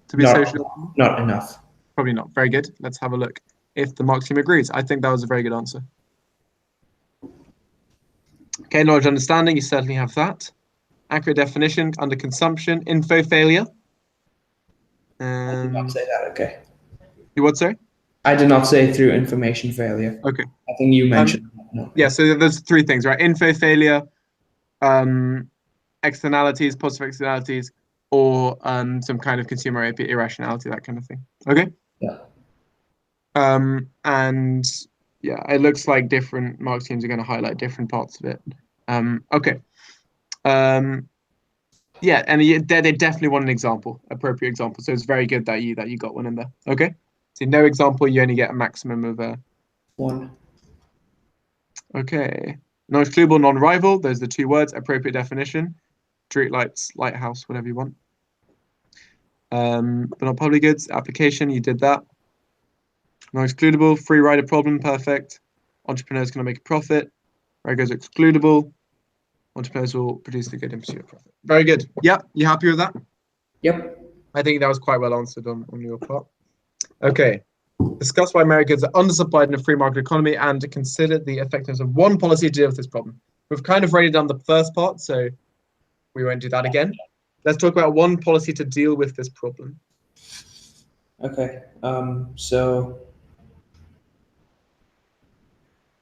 to be social? Not enough. Probably not. Very good. Let's have a look if the Marx team agrees. I think that was a very good answer. Okay, knowledge understanding, you certainly have that. Accurate definition, under consumption, info failure. I did not say that, okay. You what, sorry? I did not say through information failure. Okay. I think you mentioned that. No. Yeah, so there's three things, right? Info failure, externalities, positive externalities, or some kind of consumer irrationality, that kind of thing. Okay? Yeah. And yeah, it looks like different Marx teams are going to highlight different parts of it. Okay. Yeah, and they definitely want an example, appropriate example. So it's very good that you got one in there. Okay. So no example, you only get a maximum of 1. Okay. Non-excludable, non-rival. Those are the 2 words. Appropriate definition. Street lights, lighthouse, whatever you want. But not public goods. Application, you did that. Non-excludable. Free rider problem. Perfect. Entrepreneurs going to make a profit. Regulars excludable. Entrepreneurs will produce the good and pursue a profit. Very good. Yeah, you happy with that? Yep. I think that was quite well answered on your part. Okay. Discuss why American goods are undersupplied in a free market economy and consider the effectiveness of one policy to deal with this problem. We've kind of already done the first part, so we won't do that again. Let's talk about one policy to deal with this problem. Okay. So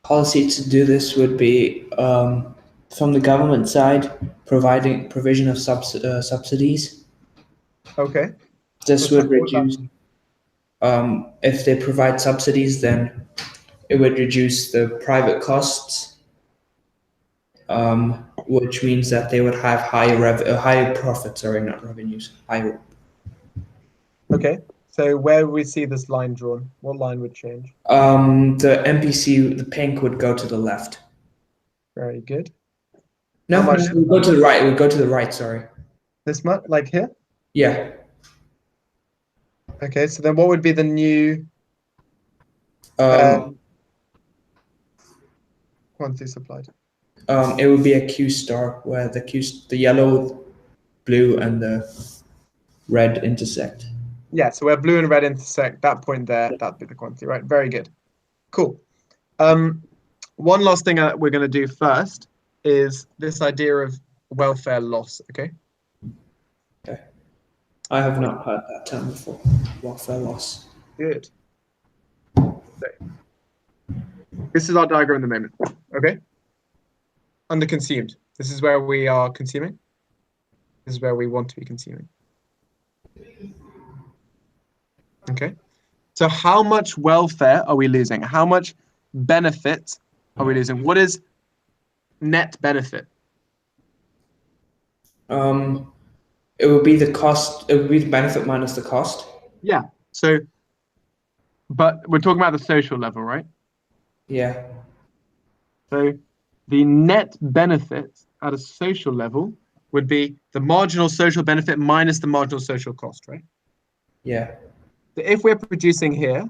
policy to do this would be from the government side, provision of subsidies. Okay. This would reduce. If they provide subsidies, then it would reduce the private costs, which means that they would have higher profits, not revenues, higher. Okay. So where would we see this line drawn? What line would change? The MPC, the pink would go to the left. Very good. No, it would go to the right. It would go to the right, sorry. This much, like here? Yeah. Okay, so then what would be the new quantity supplied? It would be a Q star where the yellow, blue, and the red intersect. Yeah, so where blue and red intersect, that point there, that'd be the quantity, right? Very good. Cool. One last thing we're going to do first is this idea of welfare loss, okay? Okay. I have not heard that term before, welfare loss. Good. So, this is our diagram at the moment, okay? Underconsumed. This is where we are consuming. This is where we want to be consuming. Okay. So how much welfare are we losing? How much benefit are we losing? What is net benefit? It would be the cost. It would be the benefit minus the cost. Yeah. So, but we're talking about the social level, right? Yeah. So the net benefit at a social level would be the marginal social benefit minus the marginal social cost, right? Yeah. So if we're producing here,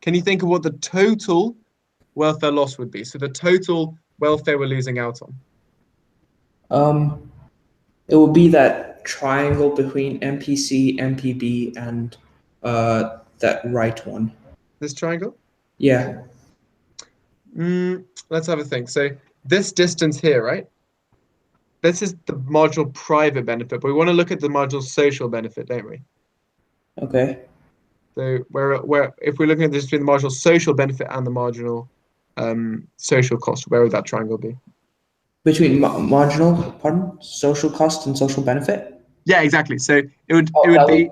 can you think of what the total welfare loss would be? So the total welfare we're losing out on. It will be that triangle between MPC, MPB, and that right one. This triangle? Yeah. Let's have a think. So this distance here, right? This is the marginal private benefit, but we want to look at the marginal social benefit, don't we? Okay. So where if we're looking at this between the marginal social benefit and the marginal social cost, where would that triangle be? Between social cost and social benefit? Yeah, exactly. So it would be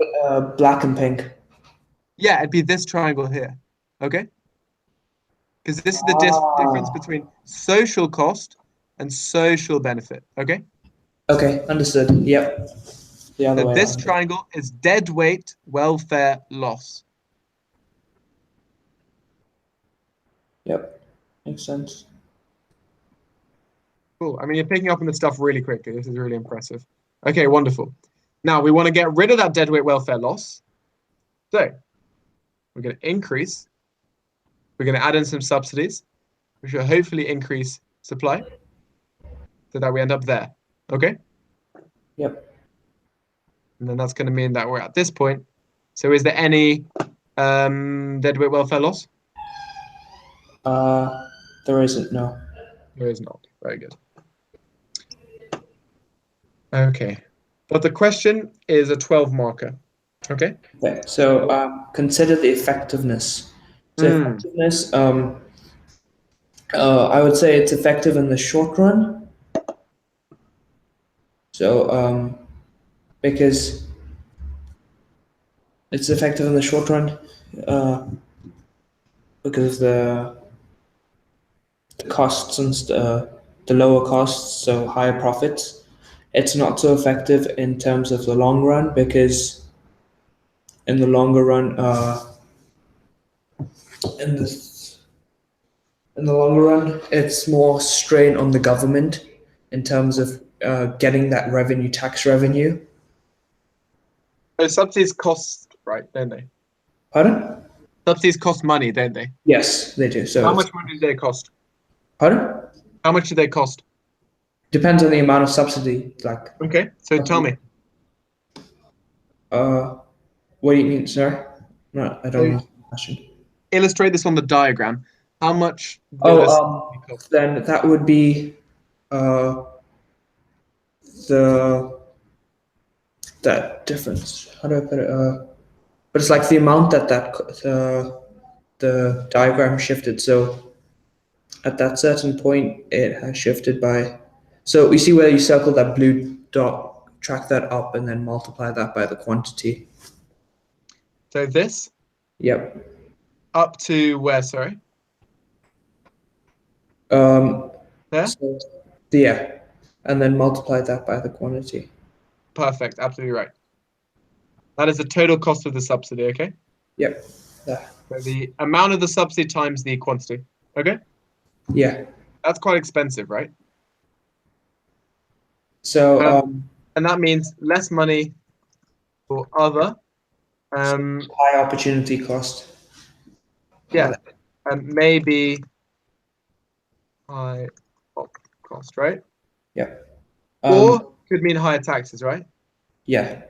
black and pink. Yeah, it'd be this triangle here. Okay? Because this is the difference between social cost and social benefit. Okay? Okay, understood. Yep. The other way. This triangle is deadweight welfare loss. Yep. Makes sense. Cool. I mean, you're picking up on this stuff really quickly. This is really impressive. Okay, wonderful. Now, we want to get rid of that deadweight welfare loss. So, we're going to increase. We're going to add in some subsidies, which will hopefully increase supply so that we end up there. Okay? Yep. And then that's going to mean that we're at this point. So is there any deadweight welfare loss? There isn't, no. There is not. Very good. Okay. But the question is a 12 marker. Okay? Okay, so consider the effectiveness. So effectiveness, I would say it's effective in the short run. So, because it's effective in the short run, because the costs and the lower costs, so higher profits. It's not so effective in terms of the long run, because in the longer run, in the longer run, it's more strain on the government in terms of getting that tax revenue. So subsidies cost, right, don't they? Pardon? Subsidies cost money, don't they? Yes, they do. So how much money do they cost? Pardon? How much do they cost? Depends on the amount of subsidy. Like. Okay, so tell me. What do you mean, sir? No, I don't know the question. Illustrate this on the diagram. How much? Cost? Then that would be that difference. How do I put it? But it's like the amount that the diagram shifted. So at that certain point, it has shifted by. So you see where you circle that blue dot, track that up, and then multiply that by the quantity. So this? Yep. Up to where, sorry? There? So, yeah. And then multiply that by the quantity. Perfect, absolutely right. That is the total cost of the subsidy, okay? Yep. There. So the amount of the subsidy times the quantity, okay? Yeah. That's quite expensive, right? So, and that means less money for other. High opportunity cost. Yeah, and maybe high cost, right? Yeah. Or could mean higher taxes, right? Yeah.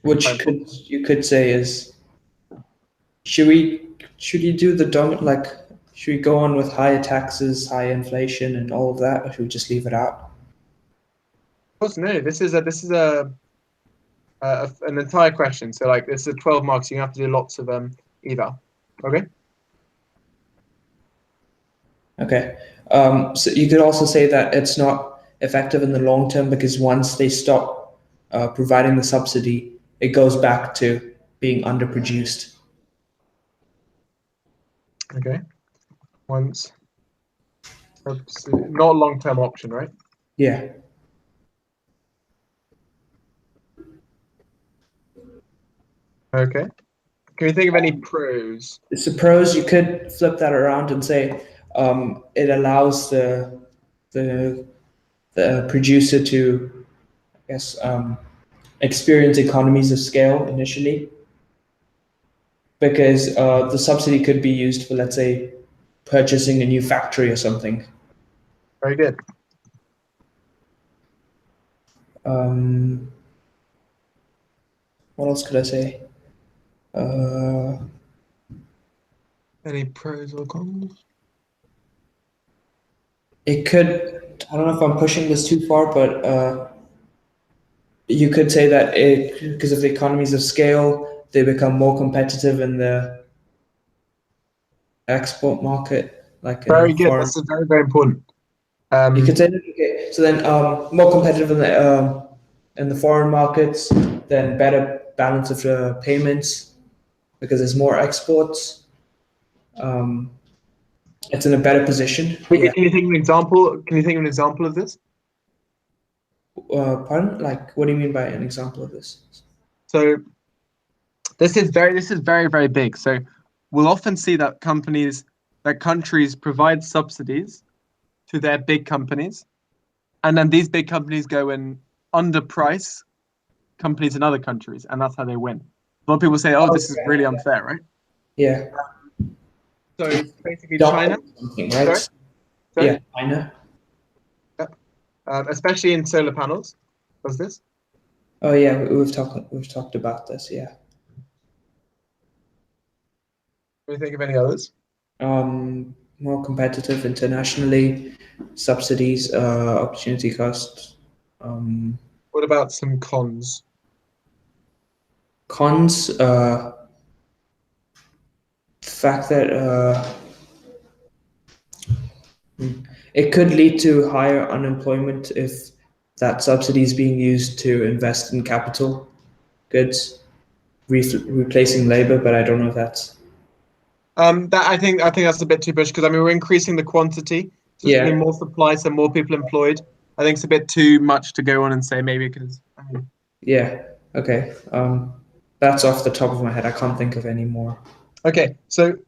Which you could say is, should you do the should we go on with higher taxes, high inflation, and all of that, or should we just leave it out? Of course, no. This is an entire question. So like this is 12 marks. You have to do lots of eval. Okay. Okay. So you could also say that it's not effective in the long term because once they stop providing the subsidy, it goes back to being underproduced. Okay. Once subsidy, not long-term option, right? Yeah. Okay. Can you think of any pros? The pros, you could flip that around and say it allows the producer to, I guess, experience economies of scale initially, because the subsidy could be used for, let's say, purchasing a new factory or something. Very good. What else could I say? Any pros or cons? It could, I don't know if I'm pushing this too far, but you could say that because of the economies of scale, they become more competitive in the export market. Very good. This is very, very important. You could say that, okay. So then, more competitive in the foreign markets, then better balance of payments because there's more exports. It's in a better position. Can you think of an example? Can you think of an example of this? Pardon? Like, what do you mean by an example of this? So, this is very, very big. So, we'll often see that countries provide subsidies to their big companies, and then these big companies go and underprice companies in other countries, and that's how they win. A lot of people say, "Oh, this is really unfair," right? Yeah. So basically, China, right? Sorry? Yeah, China. Especially in solar panels, does this? Oh yeah, we've talked about this. Yeah. Do you think of any others? More competitive internationally, subsidies, opportunity costs. What about some cons? Cons, the fact that it could lead to higher unemployment if that subsidy is being used to invest in capital goods, replacing labor. But I don't know if that's. That I think that's a bit too much because I mean we're increasing the quantity, so there's more supply, so more people employed. I think it's a bit too much to go on and say maybe because. Yeah. Okay. That's off the top of my head. I can't think of any more. Okay, so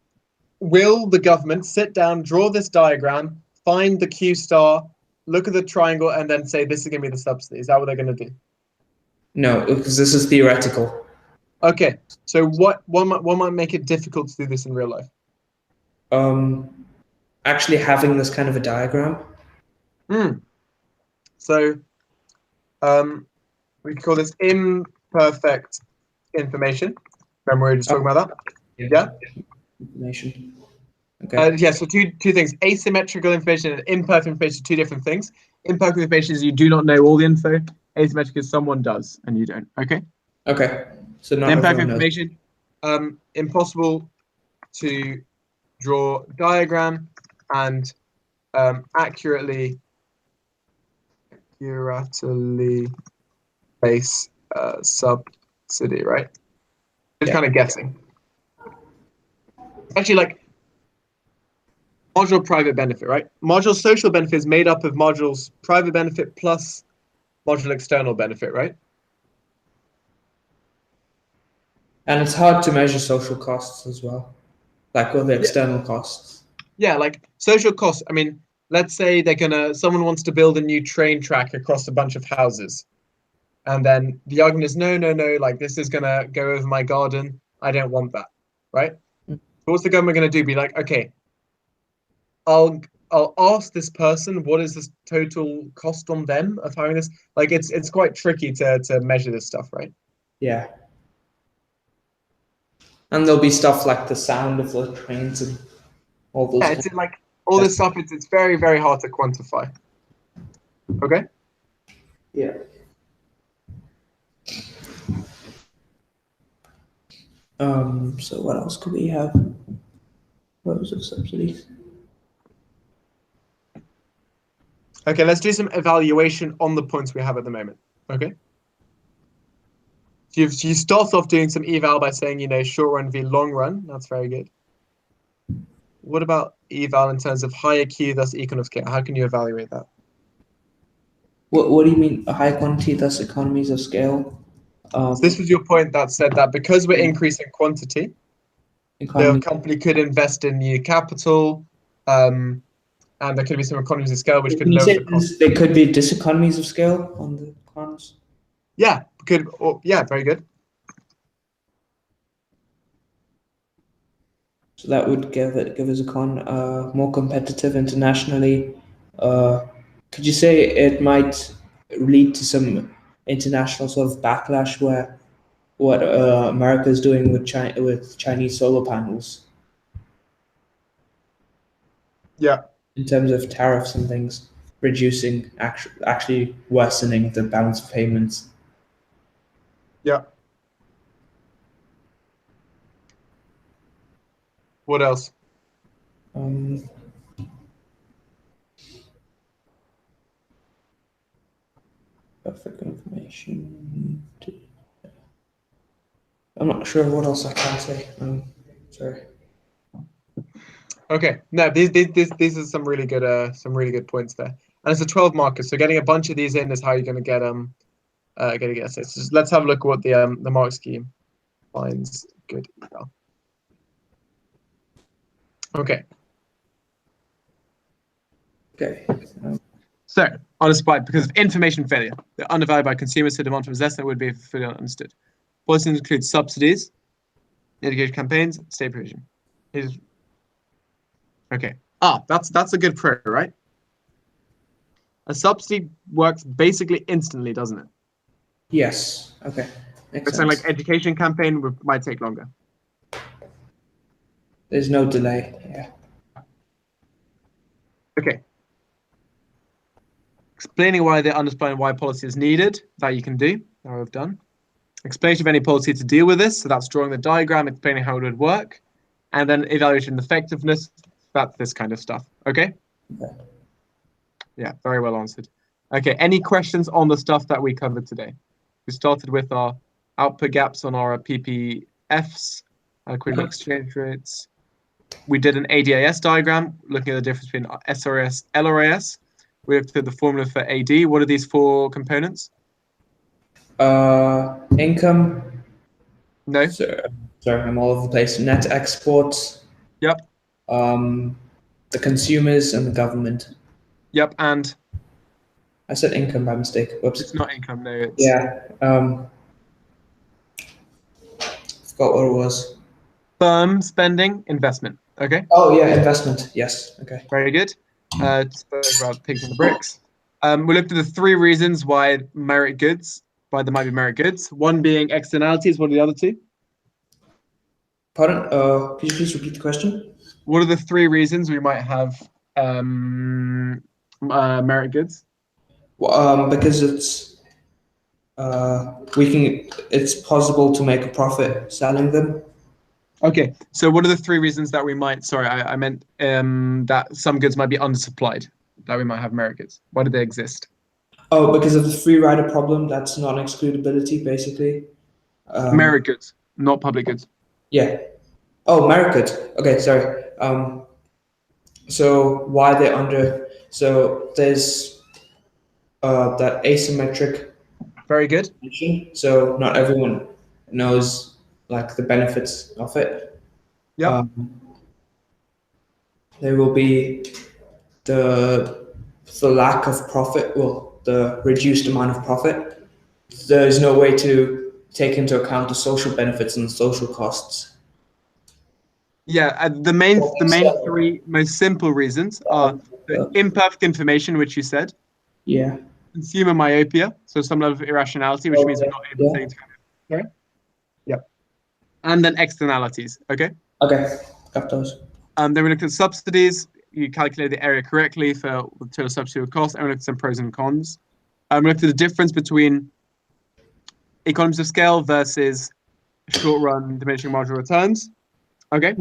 will the government sit down, draw this diagram, find the Q star, look at the triangle, and then say this is going to be the subsidy? Is that what they're going to do? No, because this is theoretical. Okay, so what might make it difficult to do this in real life? Actually having this kind of a diagram. So we call this imperfect information. Remember we were just talking about that? Yeah? Information. Okay. Yeah, so two things. Asymmetrical information and imperfect information are two different things. Imperfect information is you do not know all the info. Asymmetric is someone does and you don't. Okay? Okay. So not imperfect everyone knows. information, impossible to draw diagram and accurately base subsidy, right? Just kind of guessing. Actually, like module private benefit, right? Module social benefit is made up of modules private benefit plus module external benefit, right? And it's hard to measure social costs as well, like all the external costs. Yeah, like social costs. I mean, let's say someone wants to build a new train track across a bunch of houses. And then the argument is, no, like this is gonna go over my garden. I don't want that, right? So what's the government gonna do? Be like, okay, I'll ask this person what is the total cost on them of having this. Like it's quite tricky to measure this stuff, right? Yeah. And there'll be stuff like the sound of the trains and all those. Yeah, it's like all this stuff. It's very, very hard to quantify. Okay. Yeah. So what else could we have? Rows of subsidies. Okay, let's do some evaluation on the points we have at the moment. Okay. So you start off doing some eval by saying, short run v long run. That's very good. What about eval in terms of higher Q, thus econ of scale? How can you evaluate that? What do you mean a high quantity, thus economies of scale? So this was your point that said that because we're increasing quantity, the company could invest in new capital, and there could be some economies of scale which could lower the cost. There could be diseconomies of scale on the cons. Yeah, yeah, very good. So that would give us a con more competitive internationally. Could you say it might lead to some international sort of backlash where what America is doing with Chinese solar panels? Yeah. In terms of tariffs and things, reducing, actually worsening the balance of payments. Yeah. What else? Perfect information. I'm not sure what else I can say. Sorry. Okay. No, these are some really good points there. And it's a 12 marker, so getting a bunch of these in is how you're going to get essays. So let's have a look at what the mark scheme finds good. Okay. Okay. So, on a spike, because of information failure, they're undervalued by consumers, so demand for less than would be fully understood. Policies include subsidies, education campaigns, state provision. Okay. That's a good prayer, right? A subsidy works basically instantly, doesn't it? Yes. Okay. So, like education campaign might take longer. There's no delay. Yeah. Okay. Explaining why they're understanding why policy is needed, that you can do, that I've done. Explanation of any policy to deal with this, so that's drawing the diagram, explaining how it would work, and then evaluation of effectiveness, that's this kind of stuff. Okay? Yeah, very well answered. Okay, any questions on the stuff that we covered today? We started with our output gaps on our PPFs, equivalent exchange rates. We did an ADAS diagram, looking at the difference between SRS, LRAS. We looked at the formula for AD. What are these four components? Income. No. Sorry, I'm all over the place. Net exports. Yep. The consumers and the government. Yep, and I said income by mistake. Whoops. it's not income, no. It's, Yeah. Forgot what it was. firm spending, investment. Okay, Oh yeah, investment. Yes. Okay. very good. Spoke about pigs and the bricks. We looked at the 3 reasons why there might be merit goods. One being externalities. What are the other 2? Pardon? Could you please repeat the question? What are the 3 reasons we might have merit goods? Because it's possible to make a profit selling them. Okay, so what are the 3 reasons that we might? Sorry, I meant that some goods might be undersupplied, that we might have merit goods. Why do they exist? Oh, because of the free rider problem. That's non-excludability, basically. Merit goods, not public goods. Yeah. Oh, merit goods. Okay, sorry. So why they're under? So there's that asymmetric. Very good. So not everyone knows like the benefits of it. Yeah. There will be the lack of profit. Well, the reduced amount of profit. There is no way to take into account the social benefits and the social costs. Yeah, the main 3 most simple reasons are the imperfect information, which you said. Yeah. Consumer myopia, so some level of irrationality, which means we're not able to. Sorry. Yeah. And then externalities. Okay. Okay, got those. Then we looked at subsidies. You calculated the area correctly for the total subsidy cost, and we looked at some pros and cons. We looked at the difference between economies of scale versus short-run diminishing marginal returns. Okay.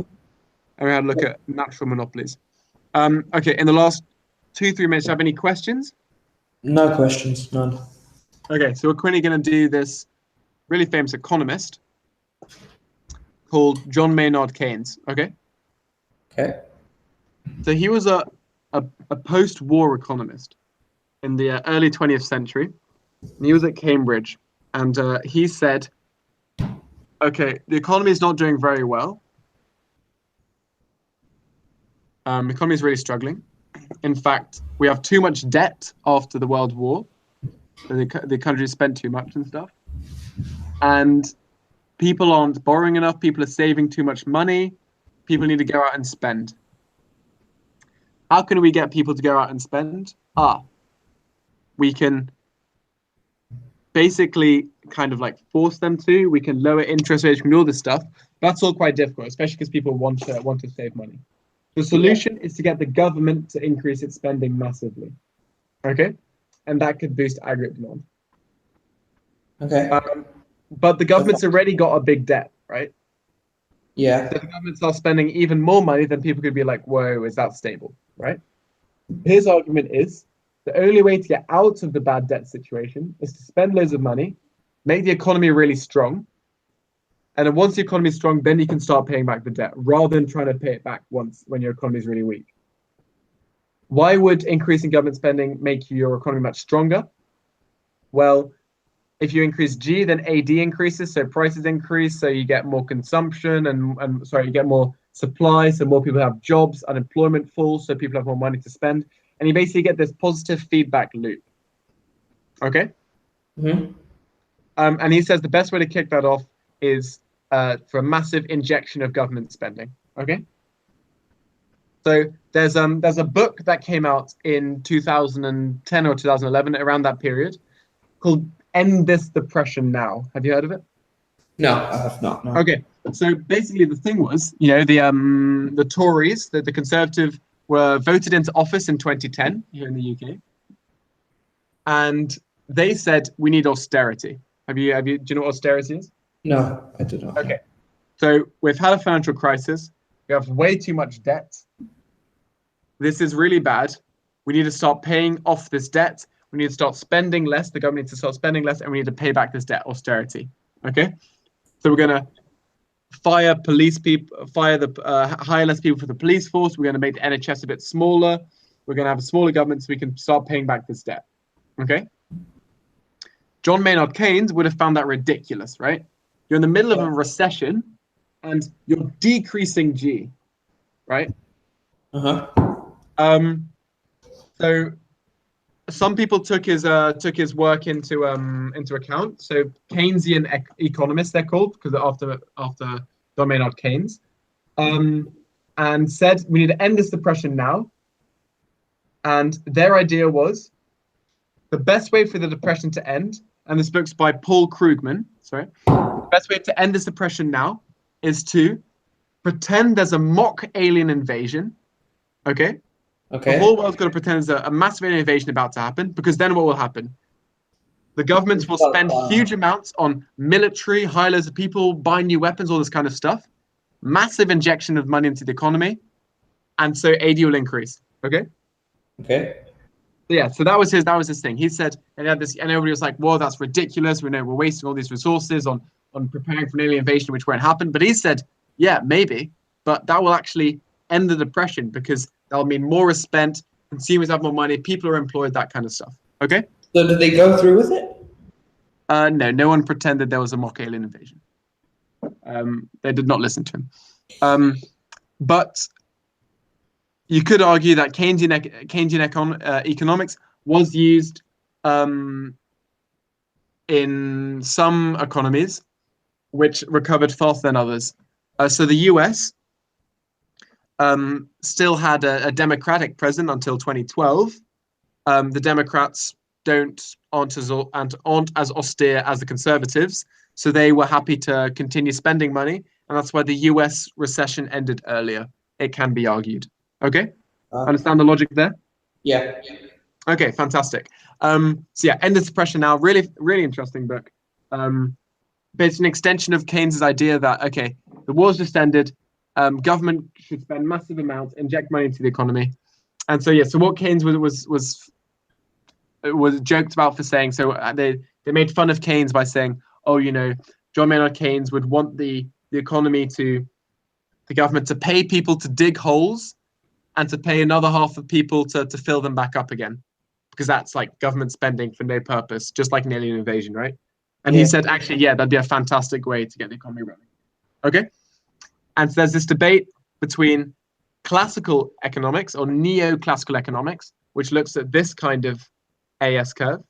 And we had a look at natural monopolies. Okay, in the last 2-3 minutes, do you have any questions? No questions, none. Okay, so we're currently going to do this really famous economist called John Maynard Keynes. Okay. Okay. So he was a post-war economist in the early 20th century. And he was at Cambridge, and he said, okay, the economy is not doing very well. The economy is really struggling. In fact, we have too much debt after the World War. The country spent too much and stuff. And people aren't borrowing enough. People are saving too much money. People need to go out and spend. How can we get people to go out and spend? We can basically kind of like force them to. We can lower interest rates, we can do all this stuff. That's all quite difficult, especially because people want to save money. The solution is to get the government to increase its spending massively. Okay? And that could boost aggregate demand. Okay. But the government's already got a big debt, right? Yeah. So the government starts spending even more money, then people could be like, whoa, is that stable, right? His argument is the only way to get out of the bad debt situation is to spend loads of money, make the economy really strong, and then once the economy is strong, then you can start paying back the debt, rather than trying to pay it back once when your economy is really weak. Why would increasing government spending make your economy much stronger? Well, if you increase G, then AD increases, so prices increase, so you get more consumption and you get more supply, so more people have jobs, unemployment falls, so people have more money to spend, and you basically get this positive feedback loop. Okay? Mm-hmm. And he says the best way to kick that off is for a massive injection of government spending. Okay? So there's a book that came out in 2010 or 2011, around that period, called End This Depression Now. Have you heard of it? No, I have not. No. Okay, so basically the thing was, the Tories, the Conservative, were voted into office in 2010 here in the UK, and they said we need austerity. Do you know what austerity is? No, I do not. Okay, so we've had a financial crisis. We have way too much debt. This is really bad. We need to start paying off this debt. We need to start spending less. The government needs to start spending less, and we need to pay back this debt. Austerity. Okay, so we're gonna hire less people for the police force. We're gonna make the NHS a bit smaller. We're gonna have a smaller government so we can start paying back this debt. Okay. John Maynard Keynes would have found that ridiculous, right? You're in the middle of a recession, and you're decreasing G, right? So some people took his work into account. So Keynesian economists, they're called, because after John Maynard Keynes, and said we need to end this depression now. And their idea was the best way for the depression to end, and this book's by Paul Krugman. Sorry, the best way to end this depression now is to pretend there's a mock alien invasion. Okay. The whole world's got to pretend there's a massive alien invasion about to happen, because then what will happen? The governments will spend huge amounts on military, hire loads of people, buy new weapons, all this kind of stuff. Massive injection of money into the economy, and so AD will increase. Okay. Yeah, so that was his thing. He said, and everybody was like, "Whoa, that's ridiculous. We know we're wasting all these resources on preparing for an alien invasion, which won't happen." But he said, "Yeah, maybe, but that will actually end the depression, because that'll mean more is spent, consumers have more money, people are employed, that kind of stuff." Okay. So did they go through with it? No one pretended there was a mock alien invasion. They did not listen to him. But you could argue that Keynesian economics was used in some economies, which recovered faster than others. So the US still had a Democratic president until 2012. The Democrats aren't as austere as the Conservatives, so they were happy to continue spending money, and that's why the US recession ended earlier. It can be argued. Okay, understand the logic there? Yeah. Okay, fantastic. So yeah, End of Depression Now, really, really interesting book. But it's an extension of Keynes's idea that, okay, the war's just ended, government should spend massive amounts, inject money into the economy. And so, yeah, so what Keynes was joked about for saying, so they made fun of Keynes by saying, oh, John Maynard Keynes would want the economy the government to pay people to dig holes and to pay another half of people to fill them back up again, because that's like government spending for no purpose, just like an alien invasion, right? And he said, actually, yeah, that'd be a fantastic way to get the economy running. Okay. And so there's this debate between classical economics or neoclassical economics, which looks at this kind of AS curve,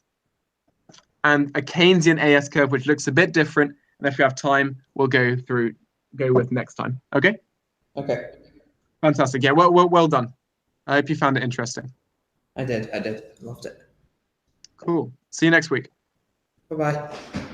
and a Keynesian AS curve, which looks a bit different. And if we have time, we'll go with next time. Okay. Okay. Fantastic. Yeah. Well done. I hope you found it interesting. I did. Loved it. Cool. See you next week. Bye-bye.